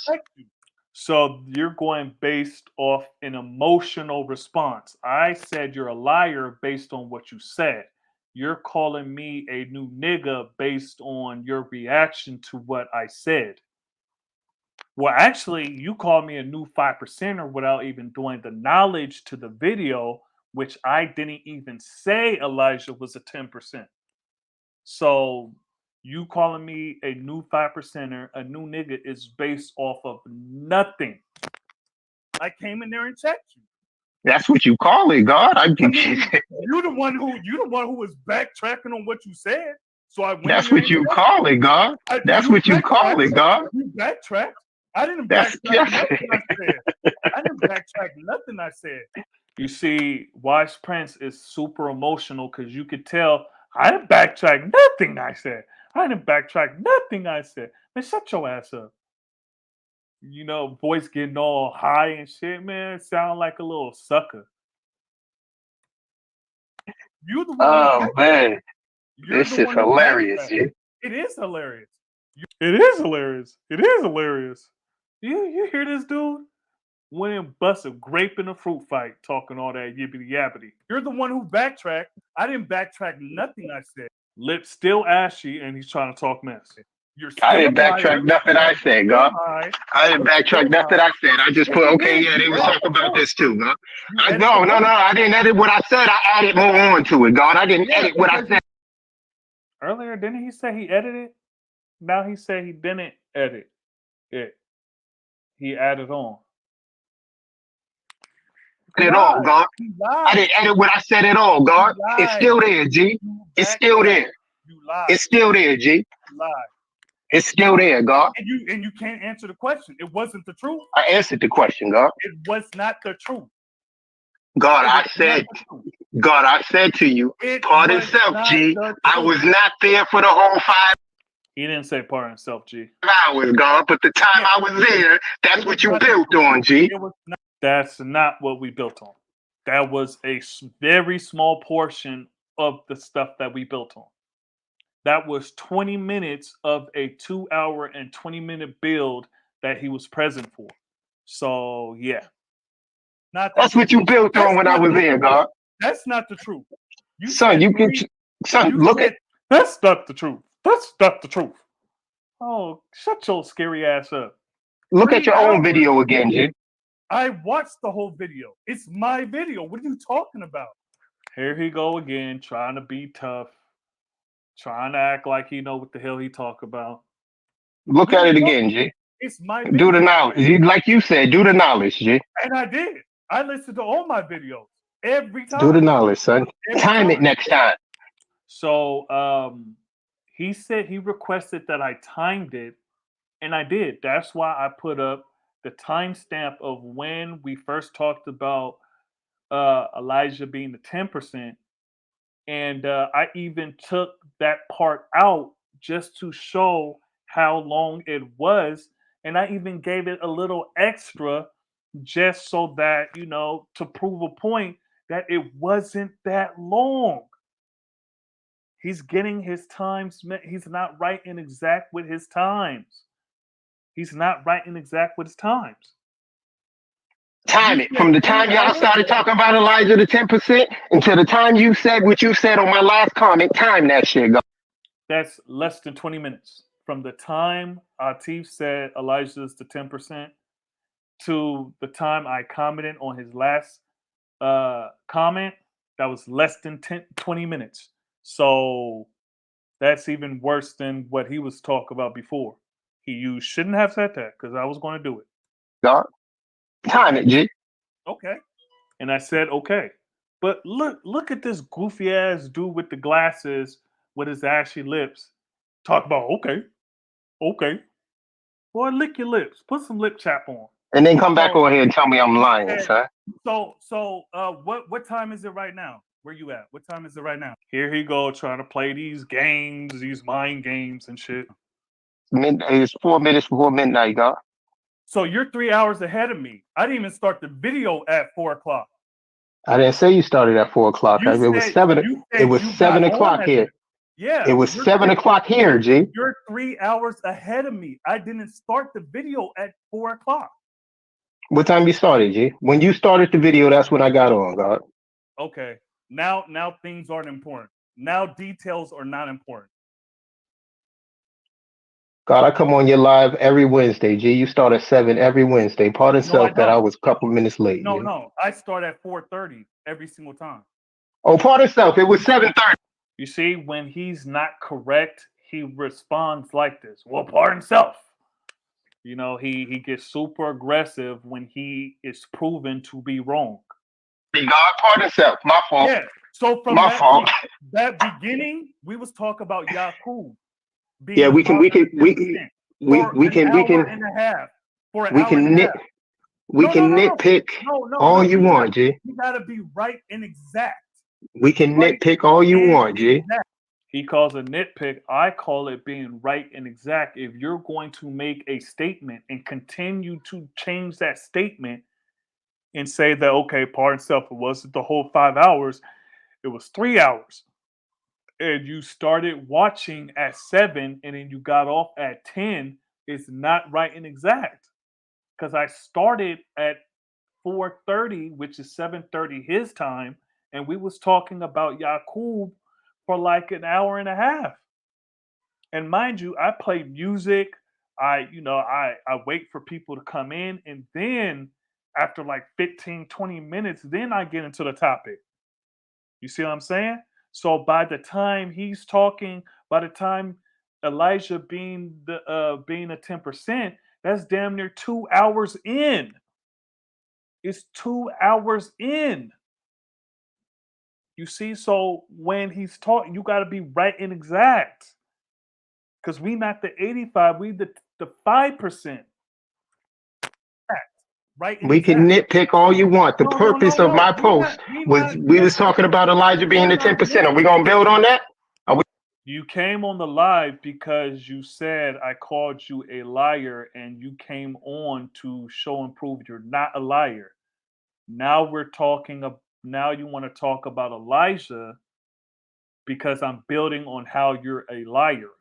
So you're going based off an emotional response. I said you're a liar based on what you said. You're calling me a new nigga based on your reaction to what I said. Well, actually, you called me a new 5%er without even doing the knowledge to the video, which I didn't even say Elijah was a 10%. So you calling me a new 5%er, a new nigga, is based off of nothing. I came in there and checked you. That's what you call it, God. You're the one who was backtracking on what you said. So I went. That's what you call it, God. That's what you call it, God. You backtracked. I didn't backtrack nothing I said. I didn't backtrack nothing I said. You see, Wise Prince is super emotional because you could tell I didn't backtrack nothing I said. I didn't backtrack nothing I said. Man, shut your ass up. You know, voice getting all high and shit, man. Sound like a little sucker. You're the one. Oh man, this is hilarious, dude. It is hilarious. It is hilarious. It is hilarious. You hear this dude? Went and bust a grape in a fruit fight, talking all that yibbity yabbity. You're the one who backtracked. I didn't backtrack nothing I said. Lips still ashy, and he's trying to talk mess. I didn't backtrack nothing I said, God. I didn't backtrack nothing I said. I just put, okay, yeah, they was talking about this too, God. No, I didn't edit what I said. I added more on to it, God. I didn't edit what I said. Earlier, didn't he say he edited? Now he said he didn't edit it. He added on. At all, God. I didn't edit what I said at all, God. It's still there, G. It's still there. You lied. It's still there, G. You lied. It's still there, God. And you can't answer the question. It wasn't the truth. I answered the question, God. It was not the truth. God, It I was not said, the truth. God, I said to you, It pardon was self, not G. the I truth. was not there for the whole 5 He didn't say pardon self, G. hours, God, but the time Yeah. I was there, that's It was what you not the built truth. on, G. It was not. That's not what we built on. That was a very small portion of the stuff that we built on. That was 20 minutes of a 2 hour and 20-minute build that he was present for. So yeah, not that. That's what you built on when I was there, God. That's not the truth. You Son, said you can, three. son, You look said at, that's not the truth. That's not the truth. Oh, shut your scary ass up. look at 3 your own hours. video again, G. I watched the whole video. It's my video. What are you talking about? Here he go again, trying to be tough, trying to act like he know what the hell he talk about. Look What are at you it talking again, about? G. It's my Do the video. knowledge. Like you said, do the knowledge, G. And I did. I listened to all my videos every Do the time. knowledge, son. Every Time it time. next time. So he said he requested that I timed it, and I did. That's why I put up the timestamp of when we first talked about Elijah being the 10%. And I even took that part out just to show how long it was. And I even gave it a little extra just so that, to prove a point that it wasn't that long. He's getting his times. He's not right and exact with his times. He's not right and exact with his times. Time You it. said From the 3 time y'all hours? started talking about Elijah the 10% until the time you said what you said on my last comment, time that shit, go. That's less than 20 minutes. From the time Atif said Elijah's the 10% to the time I commented on his last comment, that was less than 20 minutes. So that's even worse than what he was talking about before. You shouldn't have said that because I was going to do it. God. Time Okay. it, G. Okay. And I said, okay. But look at this goofy ass dude with the glasses with his ashy lips. Talk about, okay, okay. Boy, lick your lips. Put some lip chap on. And then come back So over here and tell me I'm lying, and son. what time is it right now? Where you at? What time is it right now? Here he go trying to play these games, these mind games and shit. It's 4 minutes before midnight, God. So you're 3 hours ahead of me. I didn't even start the video at 4 o'clock. I didn't say you started at 4 o'clock. You It was said 7. you It said was you got 7 o'clock on at here. yeah. It was 7 o'clock here, G. You're 3 hours ahead of me. I didn't start the video at 4 o'clock. What time you started, G? When you started the video, that's when I got on, God. Okay. Now things aren't important. Now details are not important. God, I come on your live every Wednesday, G. You start at 7 every Wednesday. Pardon No, I self that I don't. was a couple minutes late, No, G. no. I start at 4:30 every single time. Oh, pardon self. It was 7:30. You see, when he's not correct, he responds like this. Well, pardon self. He gets super aggressive when he is proven to be wrong. God, pardon self. My fault. Yeah. So from My fault. that beginning, we was talking about Yakub Yeah, being we can, above we the can, we 10% we for we an can, we hour can, and a half. For an we hour and can a nit, half. we No, no, can no, no. nitpick No. all you want, G. You gotta be right and exact. We can Right nitpick all you and want, G. exact. He calls a nitpick. I call it being right and exact. If you're going to make a statement and continue to change that statement and say that, okay, pardon self, it wasn't the whole 5 hours, it was 3 hours. And you started watching at 7 and then you got off at 10, it's not right and exact. Because I started at 4:30, which is 7:30 his time, and we was talking about Yakub for like an hour and a half. And mind you, I play music. I wait for people to come in, and then after like 15, 20 minutes, then I get into the topic. You see what I'm saying? So by the time he's talking, by the time Elijah being a 10%, that's damn near 2 hours in. It's 2 hours in. You see, so when he's talking, you got to be right and exact. Because we not the 85, we the 5%. Right? We can nitpick all you want. The No, no, no, purpose of no. my post was we was talking about Elijah being the 10%. Are we gonna build on that? You came on the live because you said I called you a liar, and you came on to show and prove you're not a liar. Now we're talking. Now you want to talk about Elijah because I'm building on how you're a liar.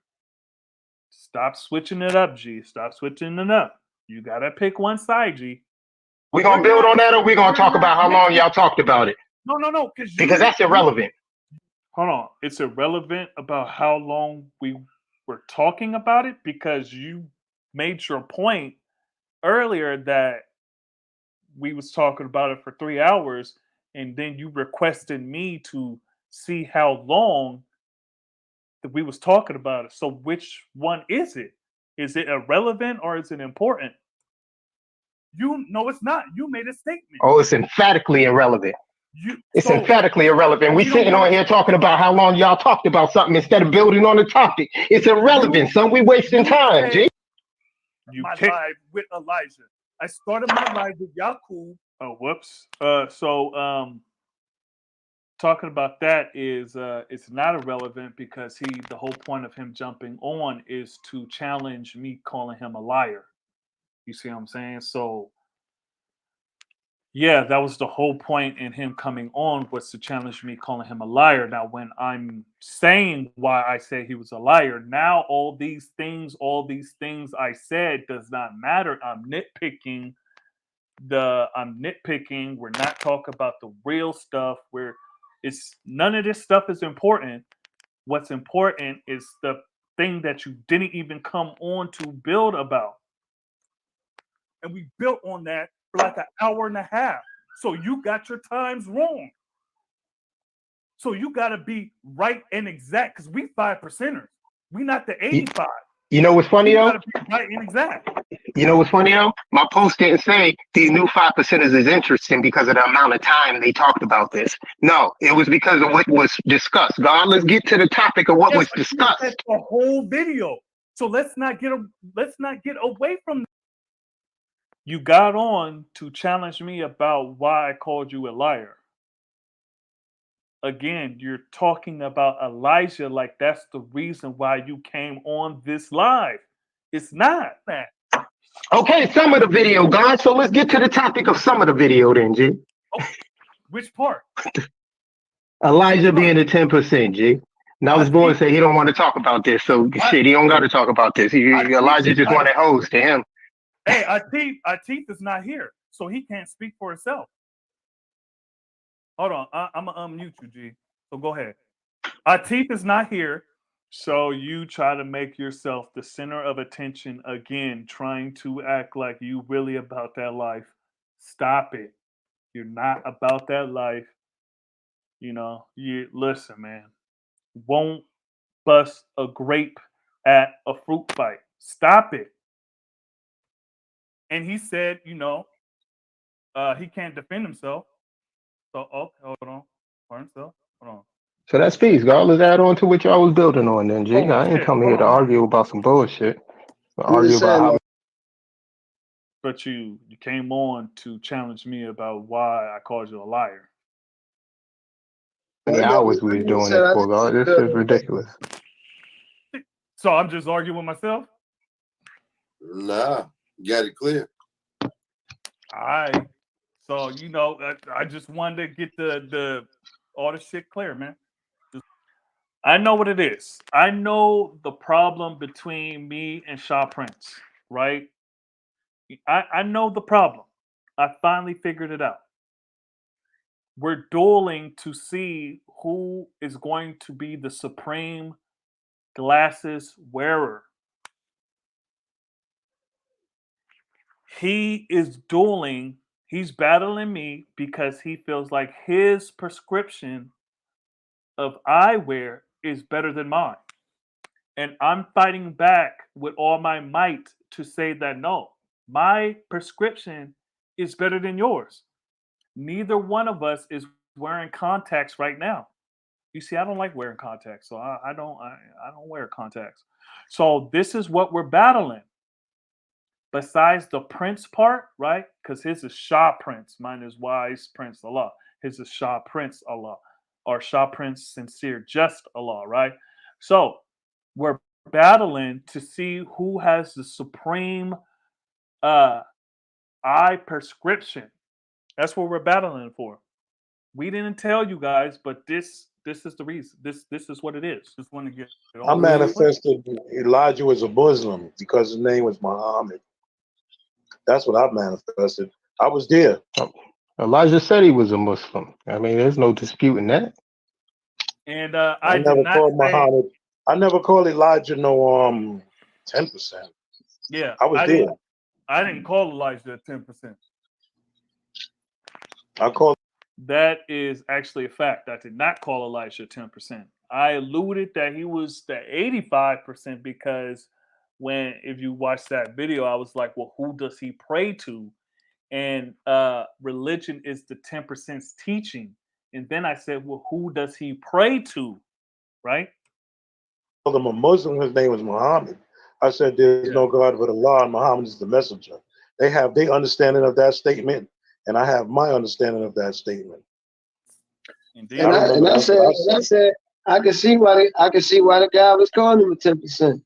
Stop switching it up, G. Stop switching it up. You gotta pick one side, G. We gonna build on that, or we gonna talk about how long y'all talked about it? No, no, no. Because that's irrelevant. Hold on. It's irrelevant about how long we were talking about it because you made your point earlier that we was talking about it for 3 hours, and then you requested me to see how long that we was talking about it. So which one is it? Is it irrelevant or is it important? You no, it's not. You made a statement. Oh, it's emphatically irrelevant. It's So emphatically irrelevant. We you don't sitting on want- here talking about how long y'all talked about something instead of building on the topic. It's irrelevant, son. We wasting time, G. my live with Elijah. I started my live with Yakub. Oh, whoops. Talking about that is it's not irrelevant because the whole point of him jumping on is to challenge me calling him a liar. You see what I'm saying? So yeah, that was the whole point in him coming on was to challenge me calling him a liar. Now, when I'm saying why I say he was a liar, now all these things I said does not matter. I'm nitpicking. We're not talking about the real stuff. Where it's none of this stuff is important. What's important is the thing that you didn't even come on to build about. And we built on that for like an hour and a half. So you got your times wrong. So you got to be right and exact because we 5%ers. We not the 85. You know what's funny, though? You got to be right and exact. You know what's funny, though? My post didn't say these new 5%ers is interesting because of the amount of time they talked about this. No, it was because of what was discussed. God, let's get to the topic of what was discussed. That's the whole video. So let's not get away from that. You got on to challenge me about why I called you a liar. Again, you're talking about Elijah like that's the reason why you came on this live. It's not that. Okay, some of the video gone, so let's get to the topic of some of the video then, G. Oh, which part? Elijah being the 10%, G. Now his boy say he don't want to talk about this, so shit, he don't got to talk about this. Elijah just wanted host to him. Hey, Atif is not here, so he can't speak for himself. Hold on, I'm gonna unmute you, G. So go ahead. Atif is not here, so you try to make yourself the center of attention again, trying to act like you really about that life. Stop it. You're not about that life. You listen, man. Won't bust a grape at a fruit fight. Stop it. And he said, he can't defend himself. So, hold on. Hold on. So that's peace, God. Let's add on to what y'all was building on then, G. I ain't come here to argue about some bullshit. Argue about how. But you came on to challenge me about why I called you a liar. Many hours we was doing it for, God. This is ridiculous. So I'm just arguing with myself? Nah, you got it clear. All right. So, I just wanted to get the all the shit clear, man. I know what it is. I know the problem between me and Shaw Prince, right? I know the problem. I finally figured it out. We're dueling to see who is going to be the supreme glasses wearer. He is dueling, he's battling me because he feels like his prescription of eyewear is better than mine. And I'm fighting back with all my might to say that no, my prescription is better than yours. Neither one of us is wearing contacts right now. You see, I don't like wearing contacts, so I don't wear contacts. So this is what we're battling. Besides the prince part, right? Because his is Shah Prince, mine is Wise Prince Allah. His is Shah Prince Allah, or Shah Prince Sincere Just Allah, right? So we're battling to see who has the supreme uh eye prescription. That's what we're battling for. We didn't tell you guys, but this is the reason. This is what it is. Just want to get it I all manifested Elijah was a Muslim because his name was Muhammad. That's what I manifested. I was there. Elijah said he was a Muslim. I mean, there's no disputing that. And I I did never not called say, Muhammad. I never called Elijah no 10%. yeah, I was there. I didn't call Elijah 10%. I called That is actually a fact. I did not call Elijah 10%. I alluded that he was the 85% because when, if you watch that video, I was like, well, who does he pray to? And religion is the 10% teaching. And then I said, well, who does he pray to? Right? him a Muslim. His name was Muhammad. I said there's Yeah. no God but Allah and Muhammad is the messenger. They have their understanding of that statement, and I have my understanding of that statement. Indeed. And I said I could see why the guy was calling him a 10%.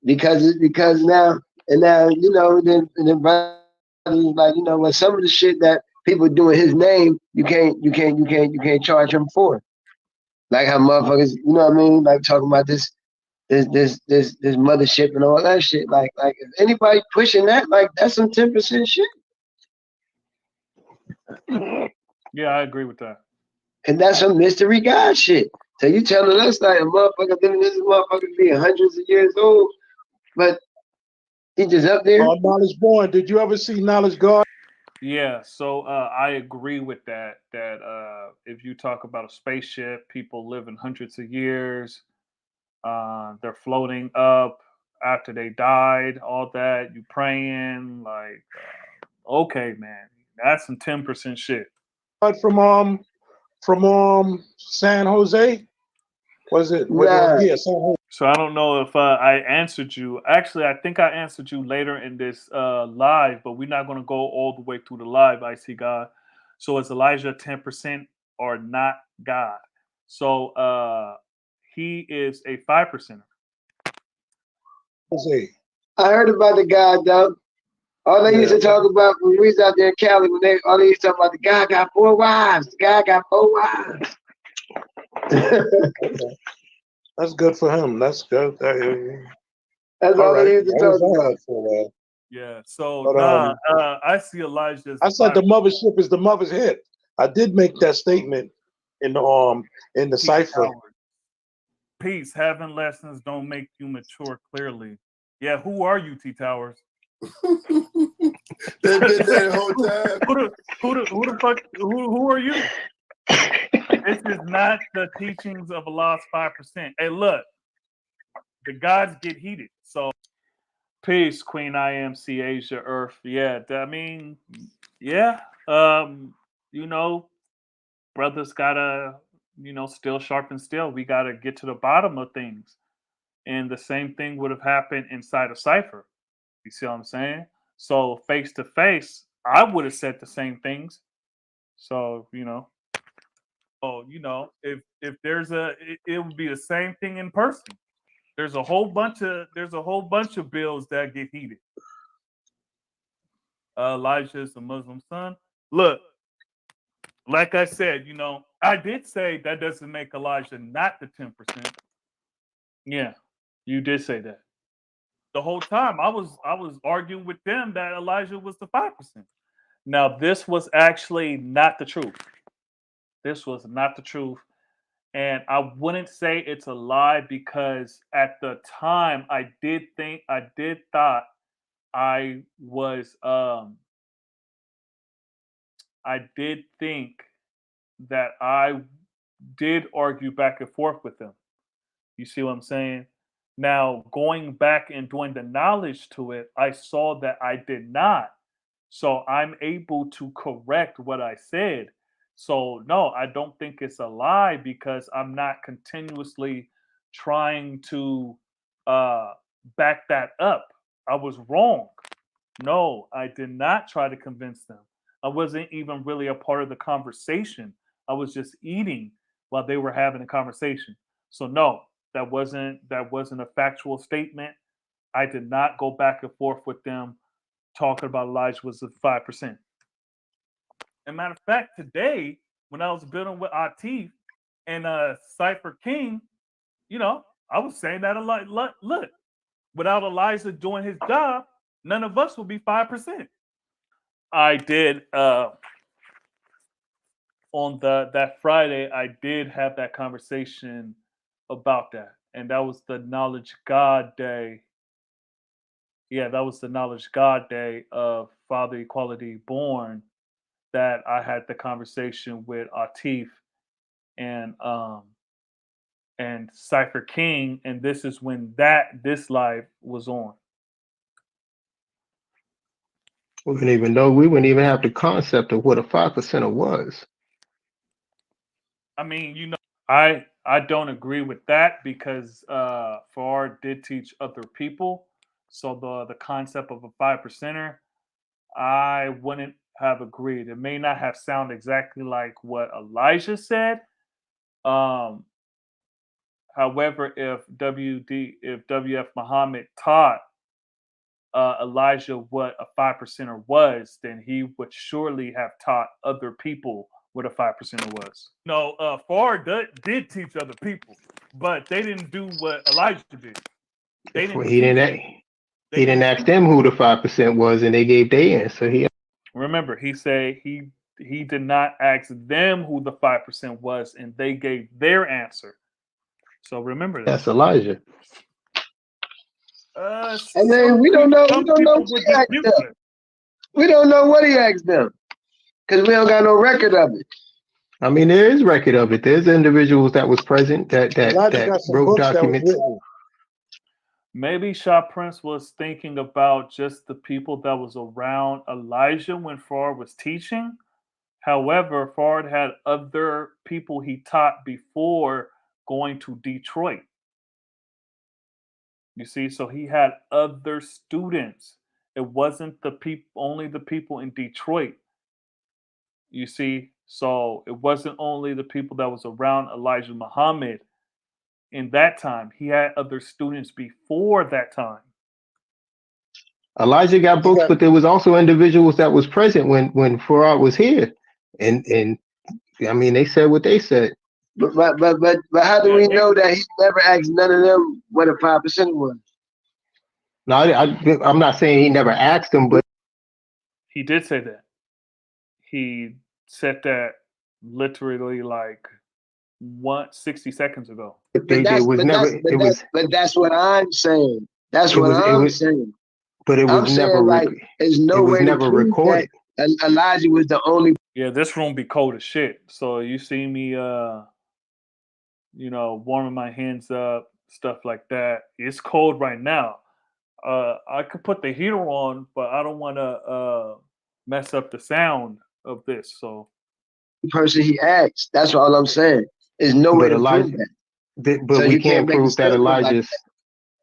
Because now you know then brothers like, you know, when some of the shit that people do in his name, you can't charge him for. Like how motherfuckers, you know what I mean? Like talking about this mothership and all that shit. Like if anybody pushing that, like that's some 10% shit. Yeah, I agree with that. And that's some mystery God shit. So you telling us like a motherfucker living this motherfucker being hundreds of years old, but he just up there. Knowledge born. Did you ever see Knowledge God? Yeah, so I agree with that. That if you talk about a spaceship, people living hundreds of years, they're floating up after they died, all that. You praying, like, okay, man, that's some 10% shit. From San Jose? Was it? Nah. Yeah, San Jose. So I don't know if I answered you. Actually, I think I answered you later in this live, but we're not going to go all the way through the live. I see God. So is Elijah 10% or not God? So he is a 5%. Jose. I heard about the guy though. All they used to talk about when we was out there in Cali, all they used to talk about the guy got 4 wives. The guy got 4 wives. That's good for him. That's good. That's all they used to talk about. Yeah. So But, I see Elijah as I said the mothership is the mother's hip. I did make that statement in the cipher. Peace. Having lessons don't make you mature clearly. Yeah. Who are you, T Towers? They've been there the whole time. Who the fuck? Who are you? This is not the teachings of Allah's 5%. Hey, look, the gods get heated. So, peace, Queen IMC Asia Earth. Yeah, I mean, yeah. You know, brothers gotta, still sharpen steel. We gotta get to the bottom of things. And the same thing would have happened inside of Cypher. You see what I'm saying? So face to face, I would have said the same things. So, if there's it would be the same thing in person. There's a whole bunch of bills that get heated. Elijah is a Muslim son. Look, like I said, I did say that doesn't make Elijah not the 10%. Yeah, you did say that. The whole time I was arguing with them that Elijah was the 5%. Now this was actually not the truth. This was not the truth. And I wouldn't say it's a lie because at the time I did thought I was I did think that I did argue back and forth with them. You see what I'm saying? Now, going back and doing the knowledge to it, I saw that I did not. So I'm able to correct what I said. So no, I don't think it's a lie because I'm not continuously trying to uh, back that up. I was wrong. No, I did not try to convince them. I wasn't even really a part of the conversation. I was just eating while they were having a conversation. So no, that wasn't a factual statement. I did not go back and forth with them talking about Elijah was the 5%. And matter of fact, today when I was building with Atif and Cypher King, I was saying that a lot. Look, without Elijah doing his job, none of us would be 5%. I did on that Friday. I did have that conversation about that, and that was the Knowledge God Day. Yeah, that was the Knowledge God Day of Father Equality Born. That I had the conversation with Atif and Cypher King, and this is when this live was on. We wouldn't even have the concept of what a 5%er was. I mean, I don't agree with that because Farrar did teach other people. So the concept of a 5%er, I wouldn't have agreed. It may not have sounded exactly like what Elijah said. However, if WF Muhammad taught Elijah what a 5%er was, then he would surely have taught other people what a 5%er was. No, Farr did teach other people, but they didn't do what Elijah did. They didn't. He didn't ask them who the 5% was, and they gave their answer. Remember, he said he did not ask them who the 5% was, and they gave their answer. So remember that. That's Elijah. And then we don't know what he asked them. We don't know what he asked them because we don't got no record of it. I mean, there is record of it. There's individuals that was present that wrote documents. Maybe Shah Prince was thinking about just the people that was around Elijah when Farr was teaching. However, Farr had other people he taught before going to Detroit. You see, so he had other students. It wasn't only the people in Detroit. You see, so it wasn't only the people that was around Elijah Muhammad in that time. He had other students before that time. Elijah got books, but there was also individuals that was present when Farrar was here, and I mean they said what they said. But how do we know that he never asked none of them what a 5% was? No, I'm not saying he never asked them, but he did say that. He said that literally like 60 seconds ago. But that's what I'm saying. That's what I'm saying. But it was never there's no way to prove recorded. That Elijah was the only. Yeah, this room be cold as shit. So you see me warming my hands up, stuff like that. It's cold right now. I could put the heater on, but I don't want to mess up the sound of this. So, person he asked. That's all I'm saying. There's no way to prove that. But so we can't prove that Elijah's.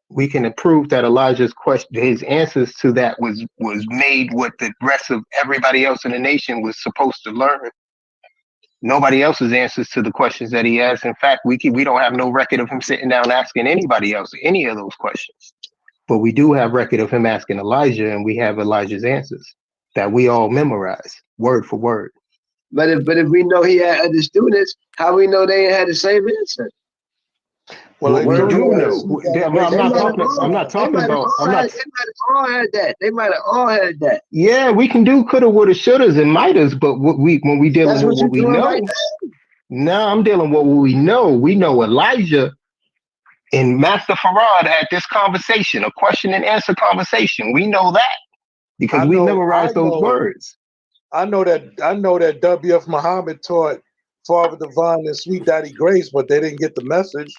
We can prove that Elijah's question, his answers to that was made what the rest of everybody else in the nation was supposed to learn. Nobody else's answers to the questions that he asked. In fact, we don't have no record of him sitting down asking anybody else any of those questions. But we do have record of him asking Elijah, and we have Elijah's answers that we all memorize word for word. But if we know he had other students, how we know they had the same answer? Well, we do know. I'm not talking about. They might have all had that. They might have all had that. Yeah, we can do coulda, woulda, shouldas, and might'as, but when we dealing with what we know. Right now I'm dealing with what we know. We know Elijah and Master Farad had this conversation, a question and answer conversation. We know that because we memorized those words. I know that WF Muhammad taught Father Divine and Sweet Daddy Grace, but they didn't get the message.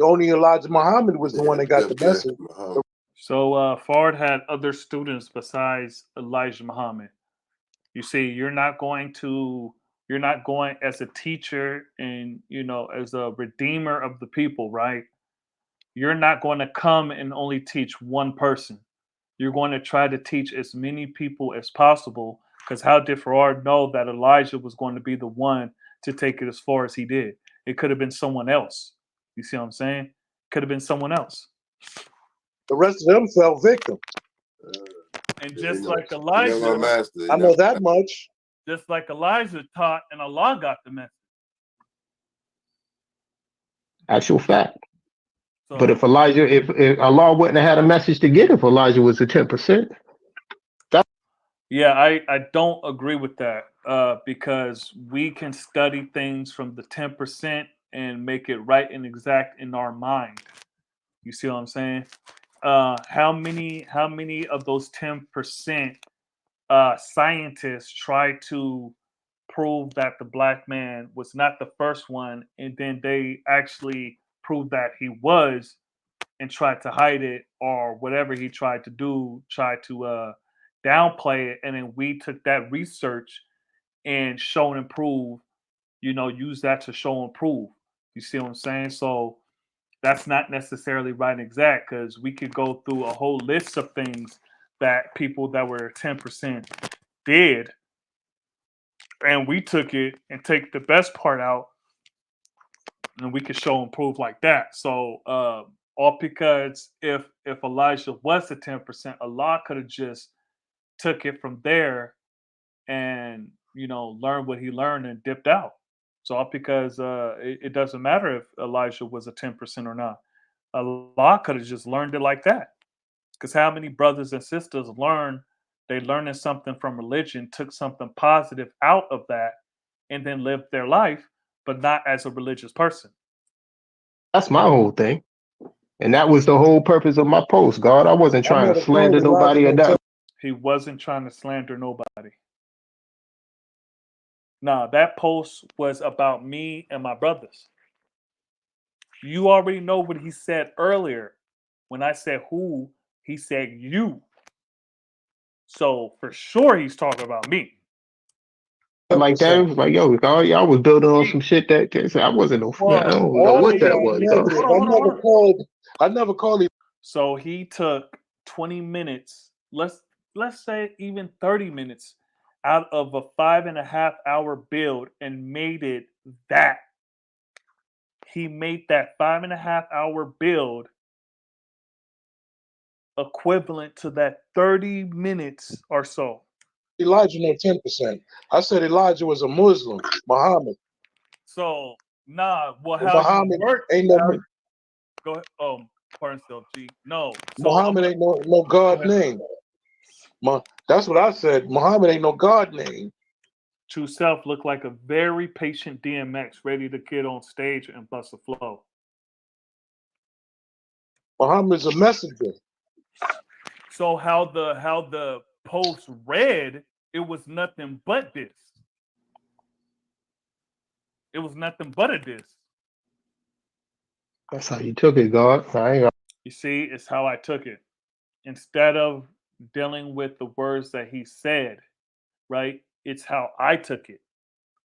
Only Elijah Muhammad was the one that got the message. So Fard had other students besides Elijah Muhammad. You see, you're not going to You're not going as a teacher and as a redeemer of the people, right? You're not going to come and only teach one person. You're going to try to teach as many people as possible, because how did Farrar know that Elijah was going to be the one to take it as far as he did? It could have been someone else. You see what I'm saying? Could have been someone else. The rest of them fell victim. And You just know, like you know my Elijah, master. I know that much. just like Elijah taught, and Allah got the message. Actual fact. So, But if Allah wouldn't have had a message to get if Elijah was a 10%, yeah, I don't agree with that, because we can study things from the 10% and make it right and exact in our mind. You see what I'm saying? How many of those 10% scientists try to prove that the black man was not the first one, and then they actually proved that he was, and tried to hide it, or whatever he tried to do, tried to downplay it, and then we took that research and show and prove, use that to show and prove. You see what I'm saying? So that's not necessarily right and exact, because we could go through a whole list of things that people that were 10% did, and we took it and take the best part out, and we could show and prove like that. So all because if Elijah was the 10%, Allah could have just took it from there and learned what he learned and dipped out. So all because it doesn't matter if Elijah was a 10% or not. Allah could have just learned it like that. Because how many brothers and sisters they learning something from religion, took something positive out of that, and then lived their life, but not as a religious person. that's my whole thing. And that was the whole purpose of my post, God. I wasn't I trying to never called slander Elijah nobody or no nothing. He wasn't trying to slander nobody. Nah, that post was about me and my brothers. You already know what he said earlier. When I said who, he said you. So for sure he's talking about me. Like that, it was like, yo, God, y'all was building on some shit that I wasn't no, Hold I on. don't know All what of that y'all was, God. negative. Hold on. I never called him. So he took 20 minutes, let's say even 30 minutes out of a 5.5 hour build and made it that. He made that 5.5 hour build equivalent to that 30 minutes or so. Elijah no 10%. I said Elijah was a Muslim, Muhammad. So well, And how you Muhammad work? ain't no Go ahead. Pardon self, G. No. So Muhammad ain't no God name. That's what I said. Muhammad ain't no God name. True Self looked like a very patient DMX ready to get on stage and bust a flow. Muhammad's a messenger. So how the post read, it was nothing but this. It was nothing but a diss. That's how you took it, God. I ain't You see, it's how I took it. Instead of dealing with the words that he said, right? It's how I took it,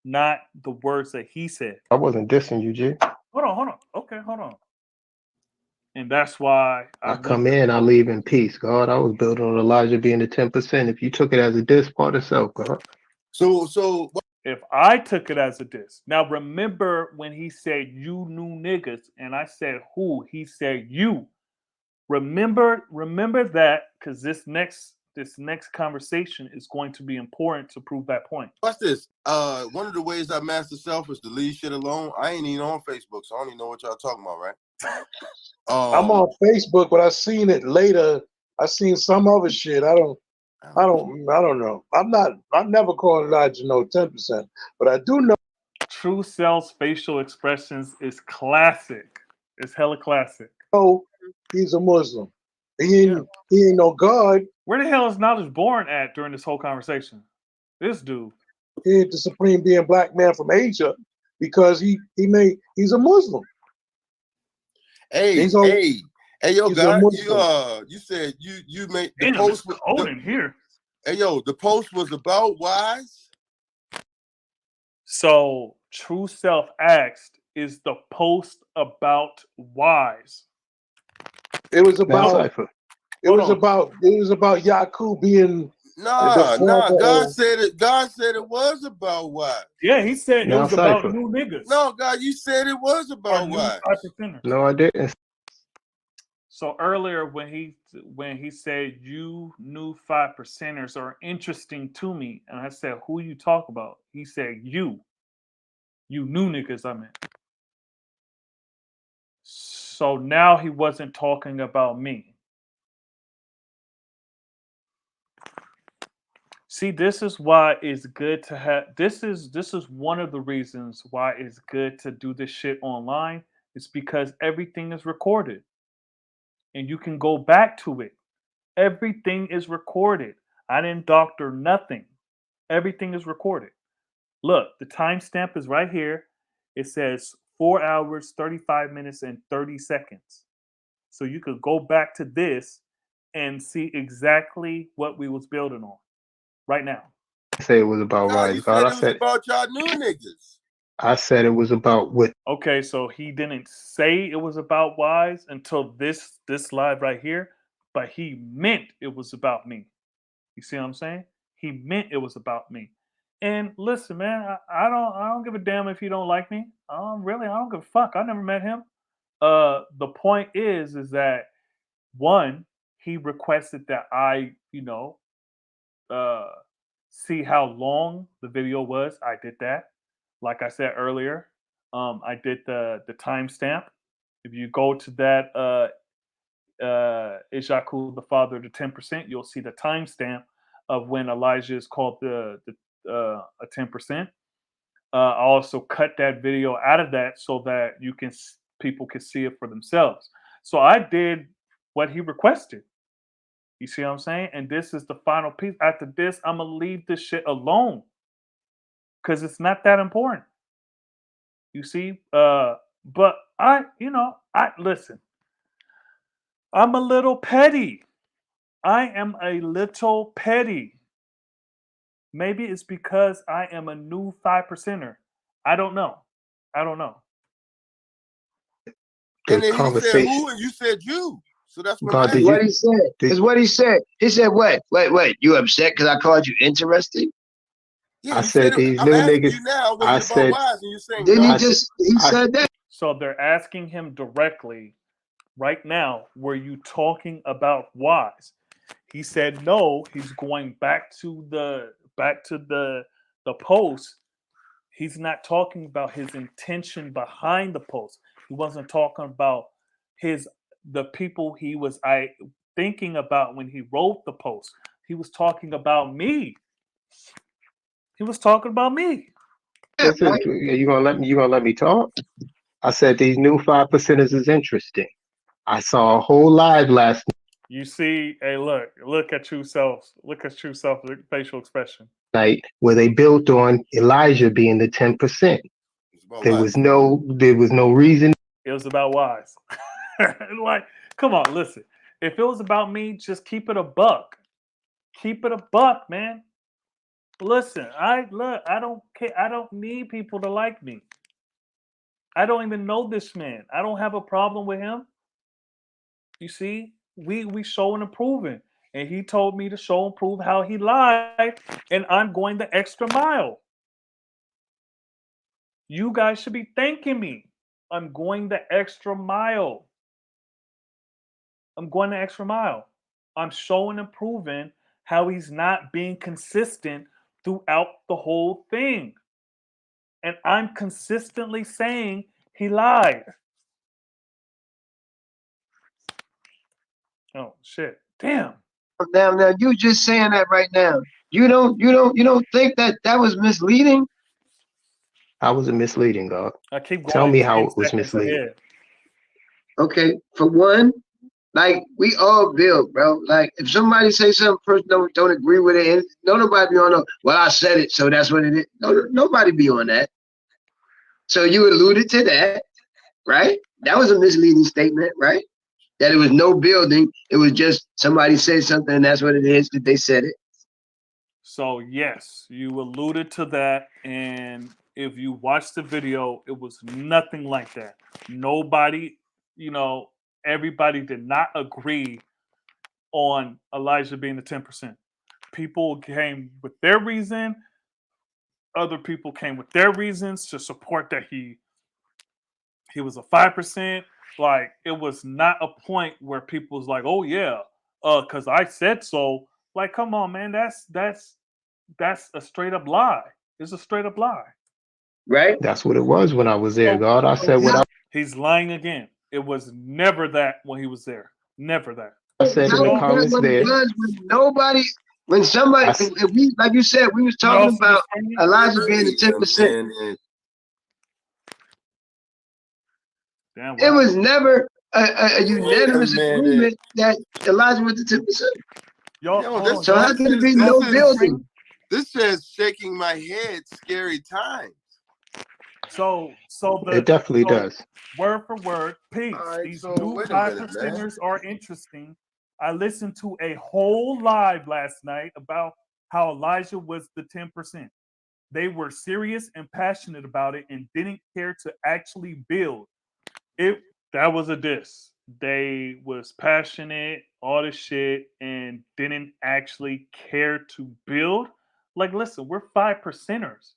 not the words that he said. I wasn't dissing you, G. Hold on. Okay, hold on. And that's why I come in, I leave in peace, God. I was building on Elijah being the 10%. If you took it as a diss, part itself, God. So if I took it as a diss. Now remember when he said you new niggas and I said who? He said you. Remember that, because this next conversation is going to be important to prove that point. watch this. One of the ways I master self is to leave shit alone. I ain't even on Facebook, so I don't even know what y'all talking about, right? I'm on Facebook, but I seen it later. I seen some other shit. I don't know. I never called Elijah no 10%, but I do know True Self's facial expressions is classic. It's hella classic. he's a Muslim. He ain't no God. Where the hell is Knowledge Born at during this whole conversation? This dude. He ain't the supreme being black man from Asia because he's a Muslim. Hey, yo, guy, you said you made the post was cold in here. Hey, yo, the post was about Wise. So True Self asked, "Is the post about Wise?" It was Now, about Cypher. it Hold was on. about it was about Yaku being the Nah. father God of, said it. God said it was about why. Yeah, he said it Now, was about Cypher. new niggas No, God, you said it was or about new why. 5%ers. No, I didn't. So earlier when he said you new 5%ers are interesting to me, and I said, who you talk about? He said you new niggas, I meant. So now he wasn't talking about me. See, this is why it's good to have this is one of the reasons why it's good to do this shit online. It's because everything is recorded and you can go back to it. Everything is recorded. I didn't doctor nothing. Everything is recorded. Look, the timestamp is right here. It says 4 hours, 35 minutes, and 30 seconds. So you could go back to this and see exactly what we was building on right now. I say it was about God, Rise you God. said it was about y'all new niggas. I said it was about what Okay, so he didn't say it was about Wise until this live right here, but he meant it was about me. You see what I'm saying? He meant it was about me. And listen, man, I don't give a damn if you don't like me. I don't give a fuck. I never met him. The point is that one, he requested that I, uh see how long the video was. I did that. Like I said earlier, I did the timestamp. If you go to that Ishaku, the father of the 10%, you'll see the timestamp of when Elijah is called a 10%. I also cut that video out of that so that people can see it for themselves. So I did what he requested. You see what I'm saying? And this is the final piece. After this, I'm gonna leave this shit alone because it's not that important. You see? But I listen. I'm a little petty. I am a little petty. Maybe it's because I am a new 5%er. I don't know. I don't know. And the then he said conversation. who, and you said you. So that's what I'm God, That's did asking. what you? he said. Did, That's what he said. He said, wait. You upset because I called you interesting? Yeah, I you said said it. these I'm new asking niggas. you now, was I it about said. wise? And you're saying Didn't he I no. said. just, he I said that? So they're asking him directly right now, were you talking about Wise? He said no. He's going back to the post. He's not talking about his intention behind the post. He wasn't talking about the people he was thinking about when he wrote the post. He was talking about me. He was talking about me. Yeah, This is. right? You gonna let me? You gonna let me talk? I said these new 5%ers is interesting. I saw a whole live last You see, hey, look at true self. Look at true self facial expression. night where they built on Elijah being the 10%. It's about There wise. was no reason. It was about Wise. Like, come on, listen. If it was about me, just keep it a buck. Keep it a buck, man. Listen, I don't care. I don't need people to like me. I don't even know this man. I don't have a problem with him. You see, we show and improving. And he told me to show and prove how he lied, and I'm going the extra mile. You guys should be thanking me. I'm going the extra mile. I'm going the extra mile. I'm showing and proving how he's not being consistent throughout the whole thing. And I'm consistently saying he lied. Oh shit. Damn. Now, you just saying that right now. You don't think that was misleading? How was it misleading, God? I keep Tell going me 10 how it was seconds misleading. ahead. Okay, for one, like we all build, bro. Like if somebody say something, person don't agree with it, and nobody be on the, well, I said it, so that's what it is. No, nobody be on that. So you alluded to that, right? That was a misleading statement, right? That it was no building, it was just somebody said something, and that's what it is that they said it. So yes, you alluded to that, and if you watch the video, it was nothing like that. Nobody, everybody did not agree on Elijah being the 10%. People came with their reason. Other people came with their reasons to support that he was a 5%. Like, it was not a point where people was like, oh yeah, because I said so. Like, come on, man, that's a straight up lie. It's a straight up lie. Right? That's what it was when I was there, So, God. I said what he's lying again. It was never that when he was there. Never that. I said in How the is that comments what it there. was when nobody, when somebody, if we, like you said, we was Y'all talking see the about screen? Elijah being the 10%. Damn, It wow. was never a Wait unanimous a minute. agreement that Elijah was the 10%. Y'all, Yo, hold this- on. So Y'all, how could it be this no is- building? This says shaking my head, scary time. so It definitely does. word for word, peace. All right, These so new wait a 5 minute, man. percenters are interesting. I listened to a whole live last night about how Elijah was the 10%. They were serious and passionate about it and didn't care to actually build. That was a diss. They was passionate, all this shit, and didn't actually care to build. Like, listen, we're 5 percenters.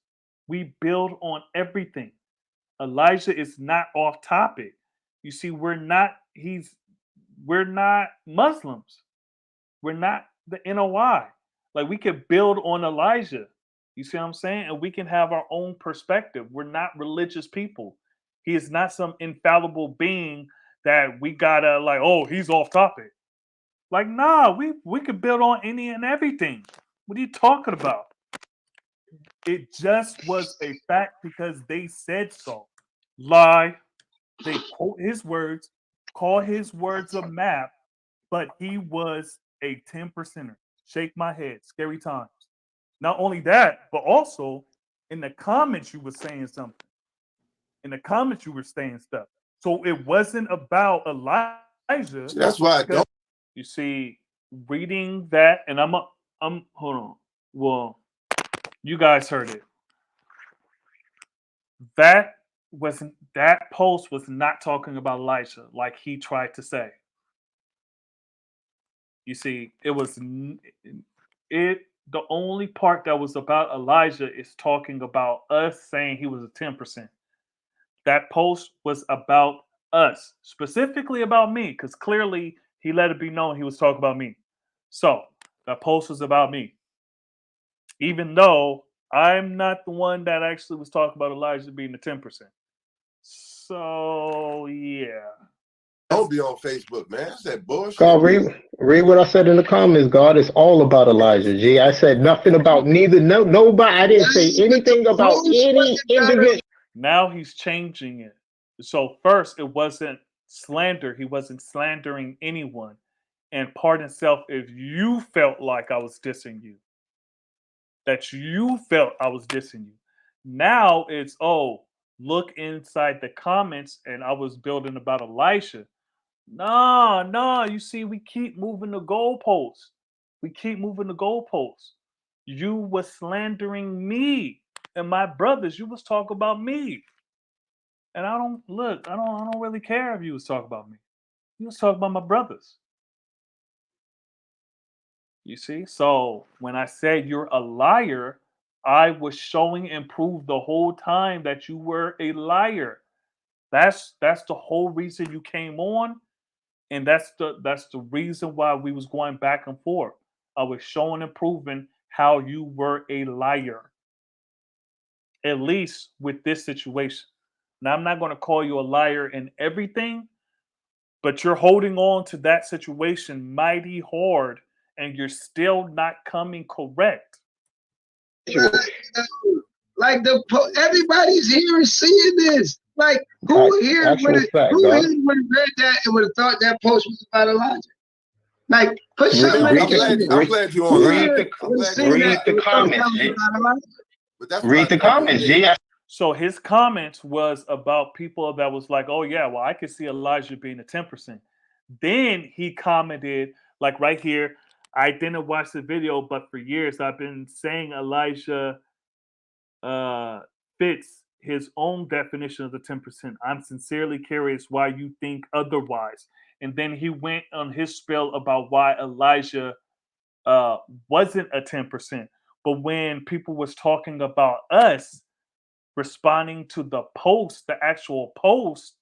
We build on everything. Elijah is not off topic. You see, we're not Muslims. We're not the NOI. Like, we could build on Elijah. You see what I'm saying? And we can have our own perspective. We're not religious people. He is not some infallible being that we gotta like, oh, he's off topic. Like, nah, we could build on any and everything. What are you talking about? It just was a fact because they said so. Lie. They quote his words, call his words a map, but he was a 10%er. Shake my head. Scary times. Not only that, but also in the comments you were saying something. In the comments you were saying stuff. So it wasn't about Elijah. See, that's why I don't. You see, reading that, and I'm hold on. Well, you guys heard it. That post was not talking about Elijah like he tried to say. You see, the only part that was about Elijah is talking about us saying he was a 10%. That post was about us, specifically about me, because clearly he let it be known he was talking about me. So that post was about me. Even though I'm not the one that actually was talking about Elijah being the 10%. So yeah. Don't be on Facebook, man. That's that bullshit. God, read what I said in the comments. God, it's all about Elijah. G, I said nothing about nobody. I didn't say anything about any individual. Now he's changing it. So first it wasn't slander. He wasn't slandering anyone. And pardon self if you felt like I was dissing you. That you felt I was dissing you. Now it's, oh, look inside the comments and I was building about Elisha. No, you see, we keep moving the goalposts. We keep moving the goalposts. You was slandering me and my brothers. You was talking about me. And I don't really care if you was talking about me. You was talking about my brothers. You see? So when I said you're a liar, I was showing and proved the whole time that you were a liar. That's the whole reason you came on, and that's the reason why we was going back and forth. I was showing and proving how you were a liar, at least with this situation. Now I'm not going to call you a liar in everything, but you're holding on to that situation mighty hard, and you're still not coming correct. Like everybody's here and seeing this. Like who here would have read that and would have thought that post was about Elijah? Like put something in the I'm glad you're on. Read the comments. Read the comments, G. So his comments was about people that was like, oh yeah, well I could see Elijah being a 10%. Then he commented like right here, I didn't watch the video, but for years I've been saying Elijah fits his own definition of the 10%. I'm sincerely curious why you think otherwise. And then he went on his spiel about why Elijah wasn't a 10%. But when people was talking about us responding to the post, the actual post,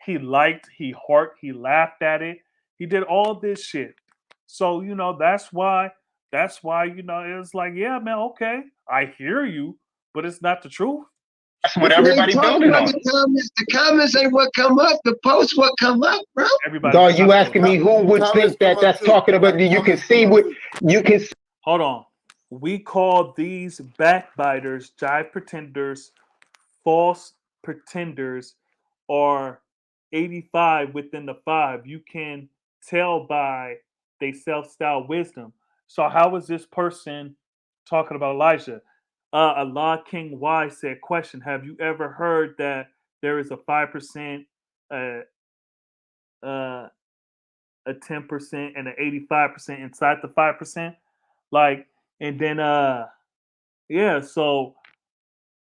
he liked, he heart, he laughed at it. He did all this shit. So, that's why it was like, yeah, man, okay, I hear you, but it's not the truth. That's what They everybody talking building about on. the comments. The comments ain't what come up. The posts what come up, bro. Everybody, God, you asking me who would Comments think that come up that's too. talking about? You can Comments see come up what too. you can. hold on. We call these backbiters, jive pretenders, false pretenders, or 85 within the five. You can tell by they self-styled wisdom. So how is this person talking about Elijah? Allah King Y said, question, have you ever heard that there is a 5%, uh, uh, a 10%, and an 85% inside the 5%? Like, and then yeah, so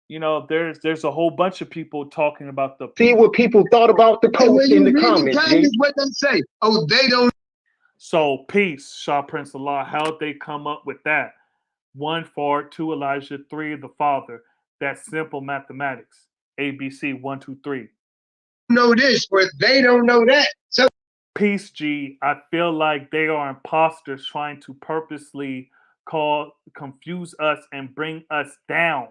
there's a whole bunch of people talking about the See what people thought about the And when post in you the read the comments, G. comments, what they say? Oh, they don't. So peace, Shah Prince Allah. How'd they come up with that? 1 for 2 Elijah, 3 the Father. That's simple mathematics. ABC 1, 2, 3. know this, but they don't know that. So Peace, G. I feel like they are imposters trying to purposely confuse us and bring us down.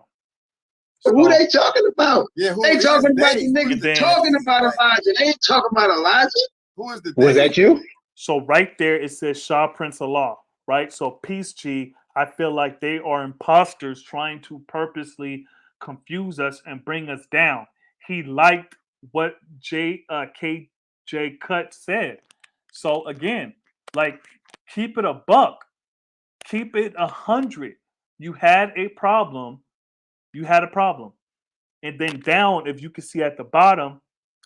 who they talking about? Yeah, who They is talking about they? the Who niggas is the talking they? about Like, Elijah. They ain't talking about Elijah. who is the Was they? that you? So right there it says Shah Prince Allah, right? So peace, G. I feel like they are imposters trying to purposely confuse us and bring us down. He liked what KJ Cut said. So again, like, keep it a buck, keep it 100. You had a problem. You had a problem. And then down, if you can see at the bottom,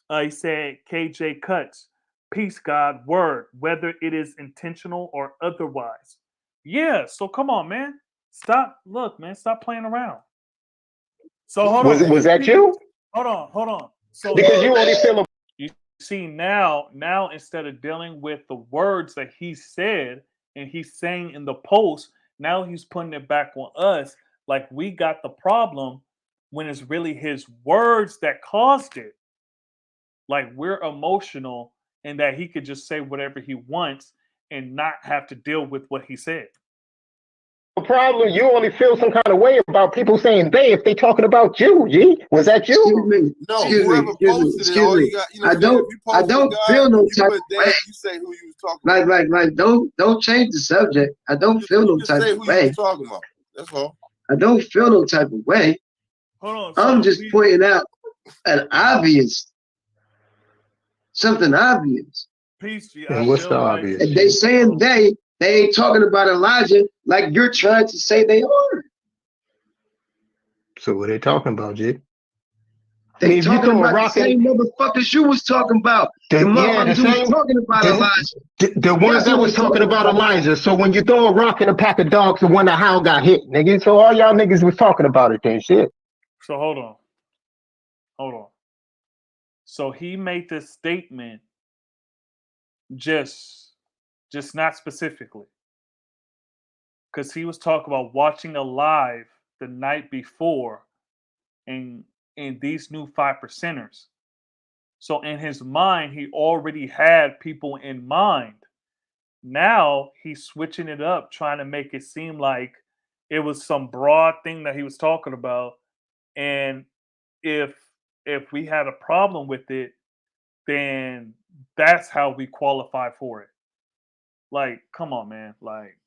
he said, KJ Cuts, peace, God, word, whether it is intentional or otherwise. Yeah, so come on, man. Look, man, stop playing around. So hold Was on. was that you? Hold on. So Because you only feel you see now instead of dealing with the words that he said and he's saying in the post, now he's putting it back on us like we got the problem when it's really his words that caused it. Like we're emotional and that he could just say whatever he wants and not have to deal with what he said. a problem. You only feel some kind of way about people saying they if they talking about you, G. Was that Excuse you? me. No, Excuse me. whoever posted it, all you got, I if you I posted don't God, feel no you type put of they, way. you say who you was talking about. Like don't change the subject. I don't feel You no just type say of who you was way. talking about. That's all. I don't feel no type of way. Hold on. I'm just pointing out an obvious, something obvious. Peace, G. And I what's feel the like obvious? And they saying they ain't talking about Elijah like you're trying to say they are. So what they talking about, G? They I mean, if you talking throw a about the rock in, same motherfuckers you was talking about. The the motherfuckers who was same, talking about Elijah. the ones That's that what was they talking about about. Elijah. So when you throw a rock in a pack of dogs, the one that how got hit, nigga. So all y'all niggas was talking about it, then shit. so. Hold on. So he made this statement, just not specifically, because he was talking about watching a live the night before, and these new 5%ers. So in his mind, he already had people in mind. Now he's switching it up, trying to make it seem like it was some broad thing that he was talking about. And if we had a problem with it, then that's how we qualify for it. Like, come on, man. Like,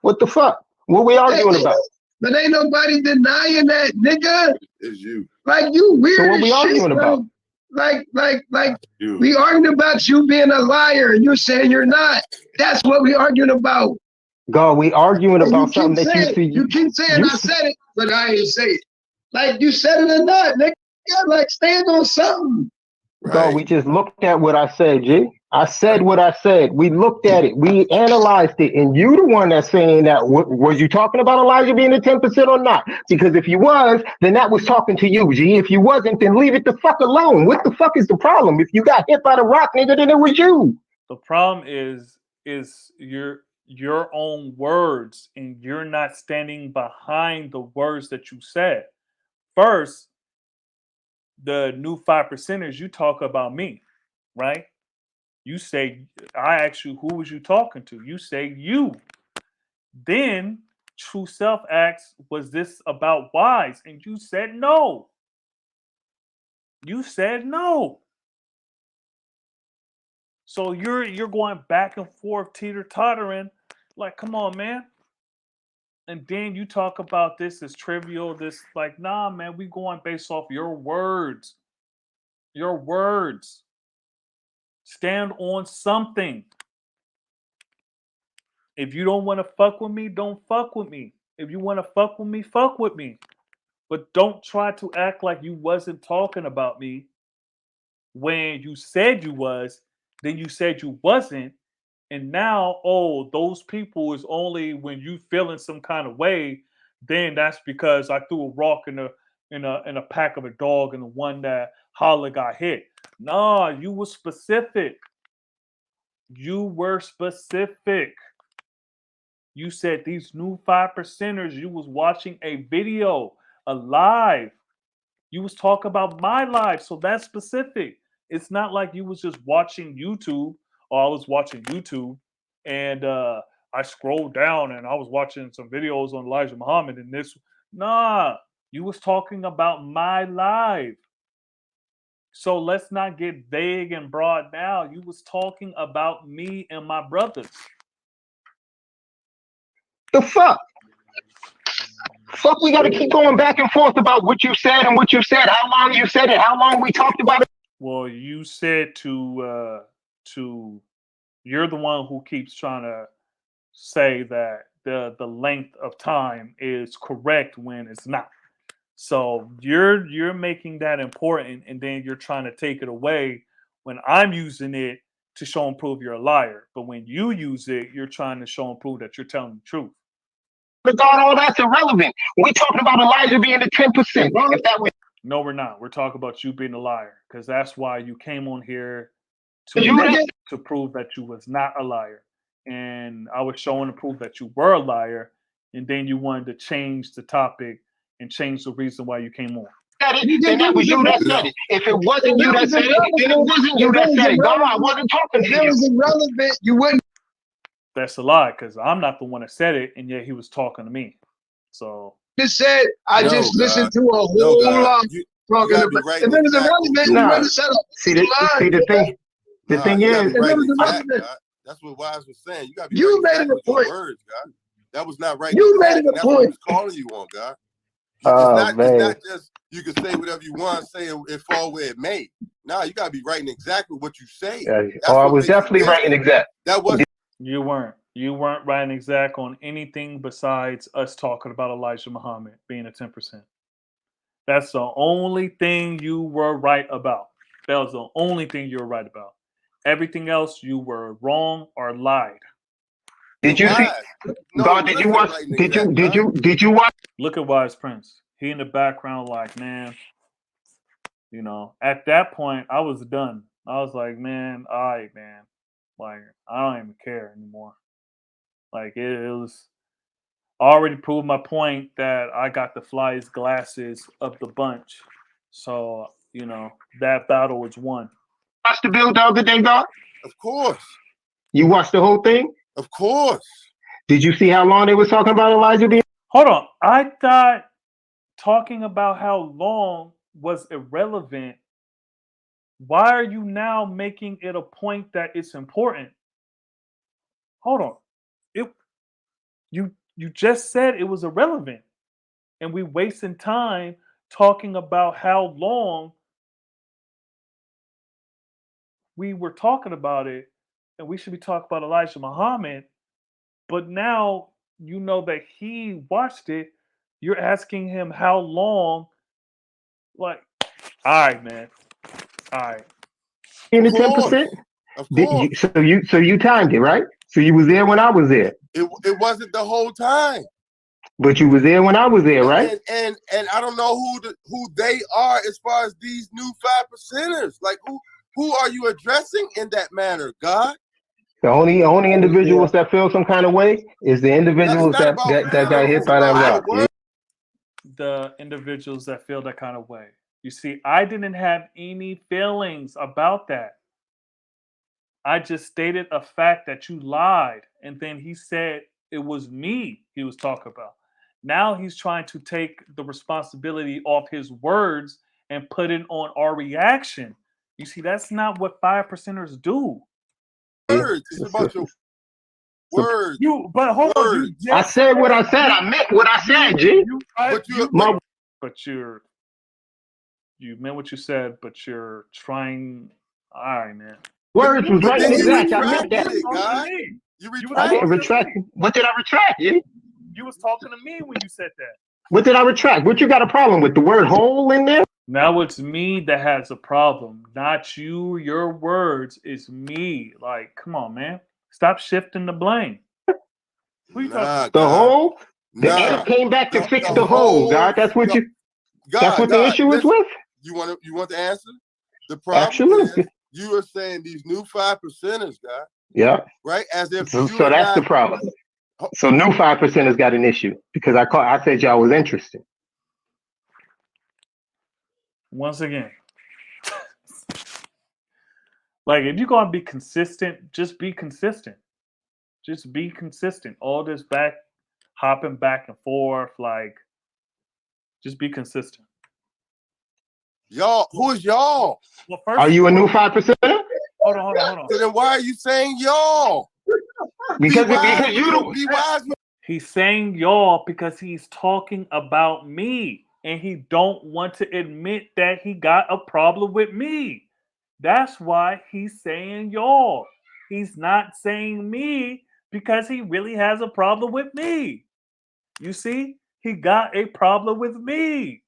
What the fuck? What we arguing about? But ain't nobody denying that, nigga. It's you. Like you weird So what as we shit, arguing bro. about? Like You. we arguing about you being a liar and you're saying you're not. That's what we arguing about. God, we arguing And about something that you see. you keep saying You I said it, but I ain't say it. Like you said it or not, nigga. Like stand on something. God, Right. we just looked at what I said, G. I said what I said. We looked at it. We analyzed it. And you the one that's saying that. Was you talking about Elijah being the 10% or not? Because if you was, then that was talking to you, G. If you wasn't, then leave it the fuck alone. What the fuck is the problem? If you got hit by the rock, nigga, then it was you. The problem is your own words, and you're not standing behind the words that you said. First, the new 5%ers, you talk about me, right? You say, I asked you, who was you talking to? You say you. Then True Self asks, was this about Wise? And you said no. You said no. So you're going back and forth, teeter tottering, like, come on, man. And then you talk about this as trivial, this like, nah, man, we going based off your words. Your words. Stand on something. If you don't want to fuck with me, don't fuck with me. If you want to fuck with me. But don't try to act like you wasn't talking about me when you said you was, then you said you wasn't. And now, oh, those people is only when you feeling some kind of way, then that's because I threw a rock in a pack of a dog and the one that holler got hit. Nah, you were specific. You were specific. You said these new 5%ers, you was watching a video, a live. You was talking about my life, so that's specific. It's not like you was just watching YouTube, or I was watching YouTube, and I scrolled down and I was watching some videos on Elijah Muhammad, and this, nah, you was talking about my life. So let's not get vague and broad now. You was talking about me and my brothers. The fuck? Fuck, we gotta keep going back and forth about what you said and what you said, how long you said it, how long we talked about it. Well, you said to you're the one who keeps trying to say that the length of time is correct when it's not. So you're making that important, and then you're trying to take it away when I'm using it to show and prove you're a liar. But when you use it, you're trying to show and prove that you're telling the truth. But God, all that's irrelevant. We talking about Elijah being the 10%. If that was No, we're not. We're talking about you being a liar, because that's why you came on here to prove that you was not a liar. And I was showing to prove that you were a liar, and then you wanted to change the topic and change the reason why you came on. then that was you that said it. If it wasn't you that said it, then it wasn't you that said it. God, I wasn't talking to you. If it was irrelevant, you wouldn't. That's a lie, because I'm not the one that said it, and yet he was talking to me. So Just said, I just listened to a whole lot talking about. If it was irrelevant, you wouldn't have said it. The thing is, that's what Wise was saying. You got to be you right made it a point. Words, God. That was not right. You made it a that's point. What he was calling you on, God. It's not just you can say whatever you want, say it fall where it may. Nah, you gotta be writing exactly what you say. I was definitely writing exact. That was you weren't. You weren't writing exact on anything besides us talking about Elijah Muhammad being a 10%. That's the only thing you were right about. That was the only thing you were right about. Everything else you were wrong or lied. Did you see? No, God, did you watch? Did you watch? Look at Wise Prince. He in the background, like, man, you know, at that point, I was done. I was like, man, all right, man. Like, I don't even care anymore. Like, it was, I already proved my point that I got the flyest glasses of the bunch. So, you know, that battle was won. Watch the build the other day, God? Of course. You watched the whole thing? Of course. Did you see how long they was talking about Elijah being? Hold on. I thought talking about how long was irrelevant. Why are you now making it a point that it's important? Hold on. You just said it was irrelevant. And we wasting time talking about how long we were talking about it, and we should be talking about Elijah Muhammad. But now you know that he watched it. You're asking him how long. Like, all right, man. All right. In the 10%? Of Did course. you? So you timed it, right? So you was there when I was there, It wasn't the whole time. but you was there when I was there, right? And I don't know who they are as far as these new 5%ers. Like who are you addressing in that manner, God? The only individuals that feel some kind of way is the It's individuals not that about that, that got feelings. hit It's by that about the rock. word. The individuals that feel that kind of way. You see, I didn't have any feelings about that. I just stated a fact that you lied, and then he said it was me he was talking about. Now he's trying to take the responsibility off his words and put it on our reaction. You see, that's not what 5%ers do. Words. It's about your words. But hold on, you Words. I just said what I said. I meant what I said, G. But you meant what you said, but you're trying. All right, man. Words was but right then and you exact. I meant retracted that. it, Talking to God. me. You You was I didn't retracted talking to it. retract. me. What did I retract, G? You was talking to me when you said that. What did I retract? What you got a problem with? The word whole in there? Now it's me that has a problem, not you. Your words is me. Like, come on, man. Stop shifting the blame. Who you talking Nah, to? The God. whole? The Nah. ant came back to fix The the whole, whole God. That's what the, you that's God, what the issue is listen. with? You want the answer? The problem is Absolutely. you are saying these new 5%ers, God, Yeah. right? As if So, you so are that's the not. problem. So new 5% has got an issue because I said y'all was interested. Once again, like if you're gonna be consistent, just be consistent. Just be consistent. All this hopping back and forth, like just be consistent. Y'all, who is y'all? Well, Are first, you a new hold 5%? on. So then why are you saying y'all? Be Because wise with you your don't. be wise with He's saying y'all because he's talking about me, and he don't want to admit that he got a problem with me. That's why he's saying y'all. He's not saying me because he really has a problem with me. You see, he got a problem with me.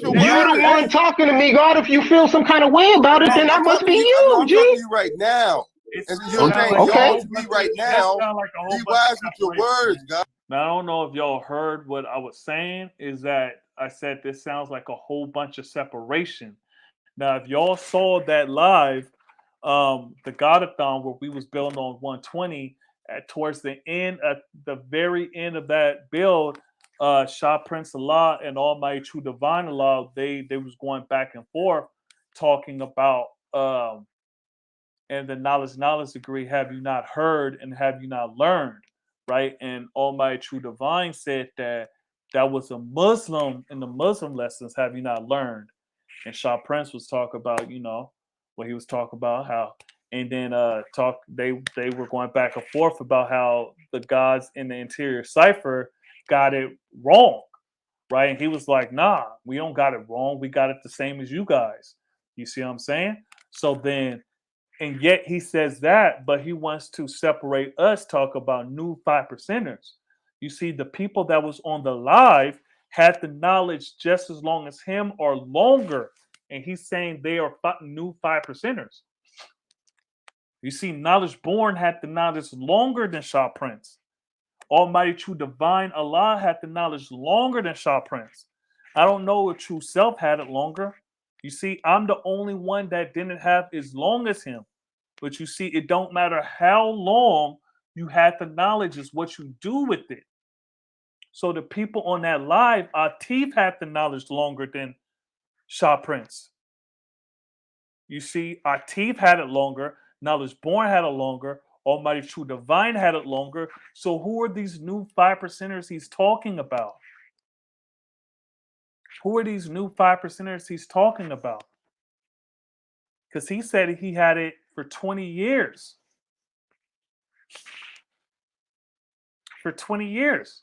your You the words. one talking to me, God. If you feel some kind of way about it, No, then that I'm must talking be to you. you, I'm talking to G. you right now. It And you're sound saying like a y'all Okay. to whole me bunch right of, that now. sound like a whole Be bunch wise of with your separation, words, man. God. Now I don't know if y'all heard what I was saying. Is that I said this sounds like a whole bunch of separation. Now, if y'all saw that live, the Godathon where we was building on 120, towards at the very end of that build, Shah Prince Allah and Almighty True Divine Allah, they was going back and forth talking about and the knowledge degree, have you not heard and have you not learned, right? And Almighty True Divine said that was a Muslim in the Muslim lessons, have you not learned? And Shaw Prince was talking about, what he was talking about how, and then they were going back and forth about how the gods in the interior cipher got it wrong, right? And he was like, nah, we don't got it wrong. We got it the same as you guys. You see what I'm saying? So then, and yet he says that, but he wants to separate us, talk about new 5%ers. You see, the people that was on the live had the knowledge just as long as him or longer. And he's saying they are new 5%ers. You see, Knowledge Born had the knowledge longer than Shah Prince. Almighty True Divine Allah had the knowledge longer than Shah Prince. I don't know if True Self had it longer. You see, I'm the only one that didn't have as long as him. But you see, it don't matter how long you had the knowledge, is what you do with it. So the people on that live, Atif had the knowledge longer than Shah Prince. You see, Atif had it longer, Knowledge Born had it longer, Almighty True Divine had it longer. So who are these new 5%ers he's talking about? Who are these new 5%ers he's talking about? Because he said he had it for 20 years. For 20 years.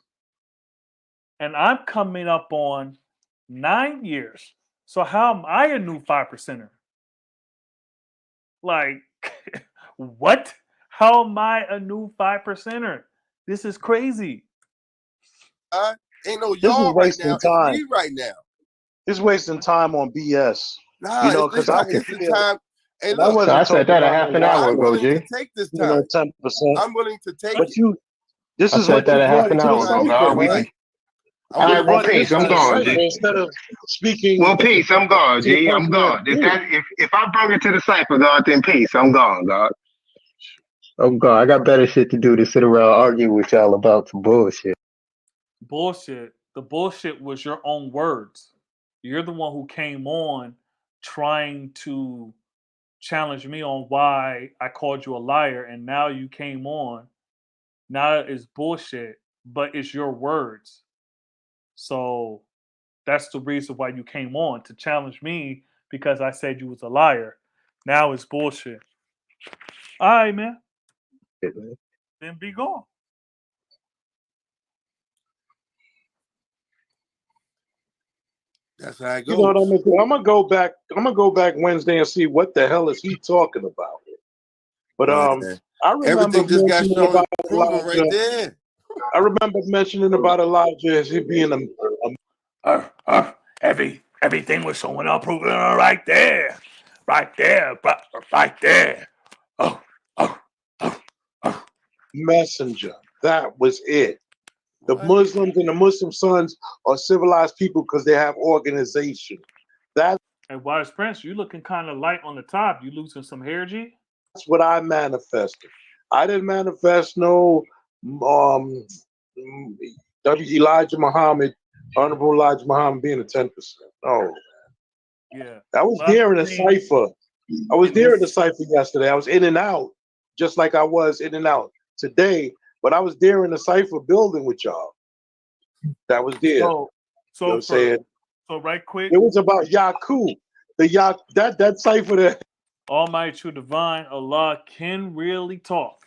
And I'm coming up on 9 years. So how am I a new 5%er? Like, what? How am I a new 5%er? This is crazy. Ain't no This is y'all right now. wasting It's time. me right now. It's wasting time on BS. Nah, Because it's I would wasting feel time. Hey, And I look, So I wasn't said talking that a about half no an hour lie, I'm ago, willing G. to take this time. 10%. I'm willing to take But this I is said what that you a half brought an into the hour ago, cipher, God. man. I'm All You right, willing to well, brought take this peace. this I'm into the time. gone, cipher G. instead of speaking Well, peace. I'm gone, to the G. I'm person that gone. If did it. if I brought it to the cipher, God, then peace. I'm gone, God. I'm gone. I got better shit to do than sit around arguing with y'all about some bullshit. Bullshit. The bullshit was your own words. You're the one who came on trying to challenge me on why I called you a liar, and now you came on. Now it's bullshit, but it's your words. So that's the reason why you came on to challenge me because I said you was a liar. Now it's bullshit. All right, man. Then be gone. That's how it You know what I'm goes. gonna do? I'm gonna go back Wednesday and see what the hell is he talking about. But Man, I remember everything just got mentioning shown and about proven right Elijah. there. I remember mentioning about Elijah as he being Everything was showing up right there. Right there. Right there. Oh, oh, oh, oh. messenger. That was it. The What? Muslims and the Muslim sons are civilized people because they have organization. That's And Wise Prince, you looking kind of light on the top. You losing some hair, G? what I manifested. I didn't manifest no um Elijah Muhammad, Honorable Elijah Muhammad being a 10%. No. Yeah. I was Well, there in a I mean, cipher. I was in there in the this. cipher yesterday. I was in and out, just like I was in and out today. But I was there in the cipher building with y'all. That was there. So, You know what I'm saying? so right quick, It was about Yaku. That cipher Almighty True Divine Allah can really talk.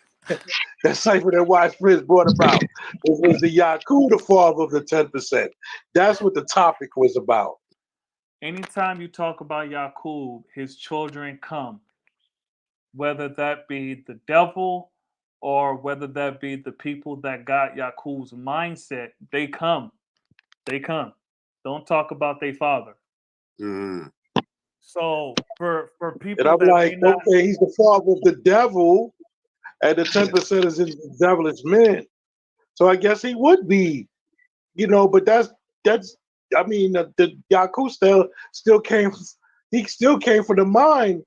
that cipher that Wise Prince brought about. It was the Yaku, the father of the 10%. That's what the topic was about. Anytime you talk about Yaqub, his children come, whether that be the devil or whether that be the people that got Yaqub's mindset, they come. They come. Don't talk about their father. Mm. So for And people I'm that like, may not, okay, he's the father of the devil, and the 10% is in the devilish men. So I guess he would be, but that's I mean the Yaku still came he still came from the mind.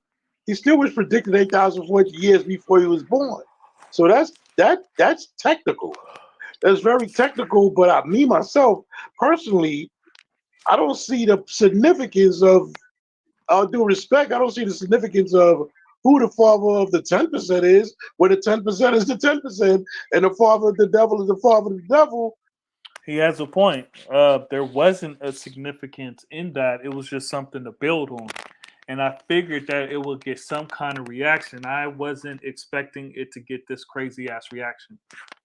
He still was predicted 8,040 years before he was born. So that's technical. That's very technical, but me myself personally, I don't see the significance of all due respect, I don't see the significance of who the father of the 10% is, when the 10% is the 10%, and the father of the devil is the father of the devil. he has a point. There wasn't a significance in that. It was just something to build on. And I figured that it would get some kind of reaction. I wasn't expecting it to get this crazy ass reaction.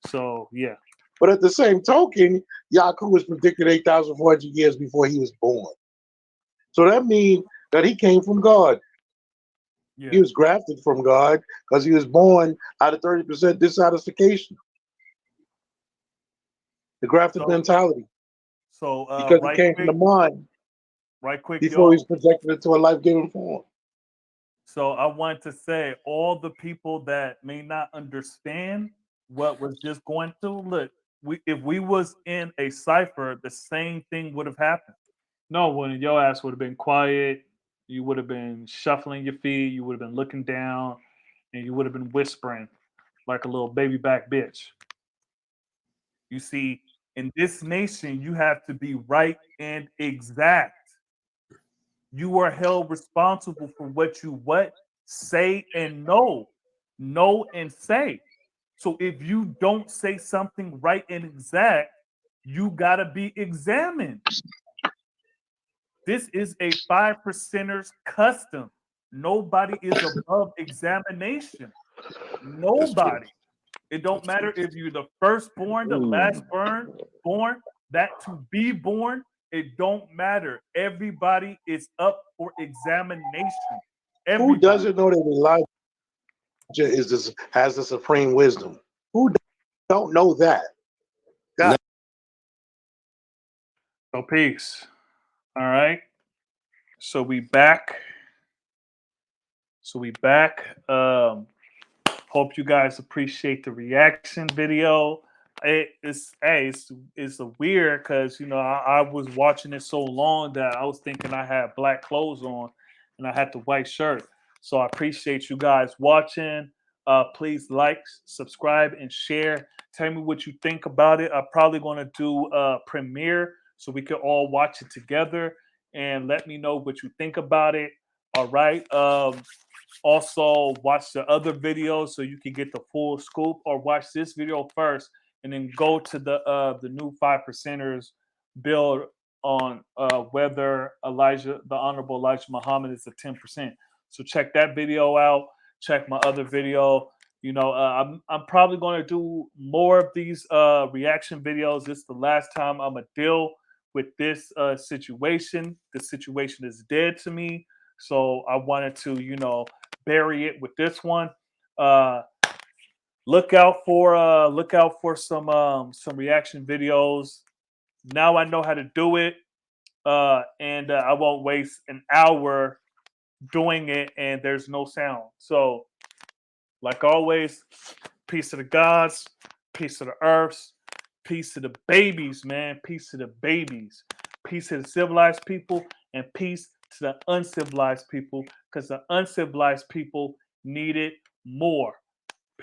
So yeah. But at the same token, Yaku was predicted 8,400 years before he was born. So that means that he came from God. Yeah. He was grafted from God because he was born out of 30% dissatisfaction, the grafted So mentality, so because he came from the mind right quick, before he y'all. was projected into a life-giving form. So I want to say all the people that may not understand what was just going to look, if we was in a cipher, the same thing would have happened. No, when your ass would have been quiet, you would have been shuffling your feet, you would have been looking down, and you would have been whispering like a little baby back bitch. You see, in this nation, you have to be right and exact. You are held responsible for what you say and know and say. So if you don't say something right and exact, you gotta be examined. This is a 5%ers custom. Nobody is above examination. That's true. Nobody. It don't That's true. matter if you're the firstborn, the last born, that to be born. It don't matter. Everybody is up for examination. Who Everybody. doesn't know that Elijah has the supreme wisdom? Who don't know that? No, God, So peace. All right. So we back. So we back. Hope you guys appreciate the reaction video. It's a weird because I was watching it so long that I was thinking I had black clothes on and I had the white shirt. So I appreciate you guys watching. Please like, subscribe, and share. Tell me what you think about it. I'm probably going to do a premiere so we can all watch it together and let me know what you think about it. All right. Also, watch the other videos so you can get the full scoop, or watch this video first and then go to the new 5%ers build on whether the Honorable Elijah Muhammad is a 10%. So check that video out. Check my other video. I'm probably going to do more of these reaction videos. This is the last time I'm gonna deal with this situation. The situation is dead to me, so I wanted to bury it with this one. Uh, look out for some reaction videos. Now I know how to do it, and I won't waste an hour doing it, and there's no sound. So, like always, peace to the gods, peace to the earths, peace to the babies, man, peace to the babies, peace to the civilized people, and peace to the uncivilized people, because the uncivilized people need it more.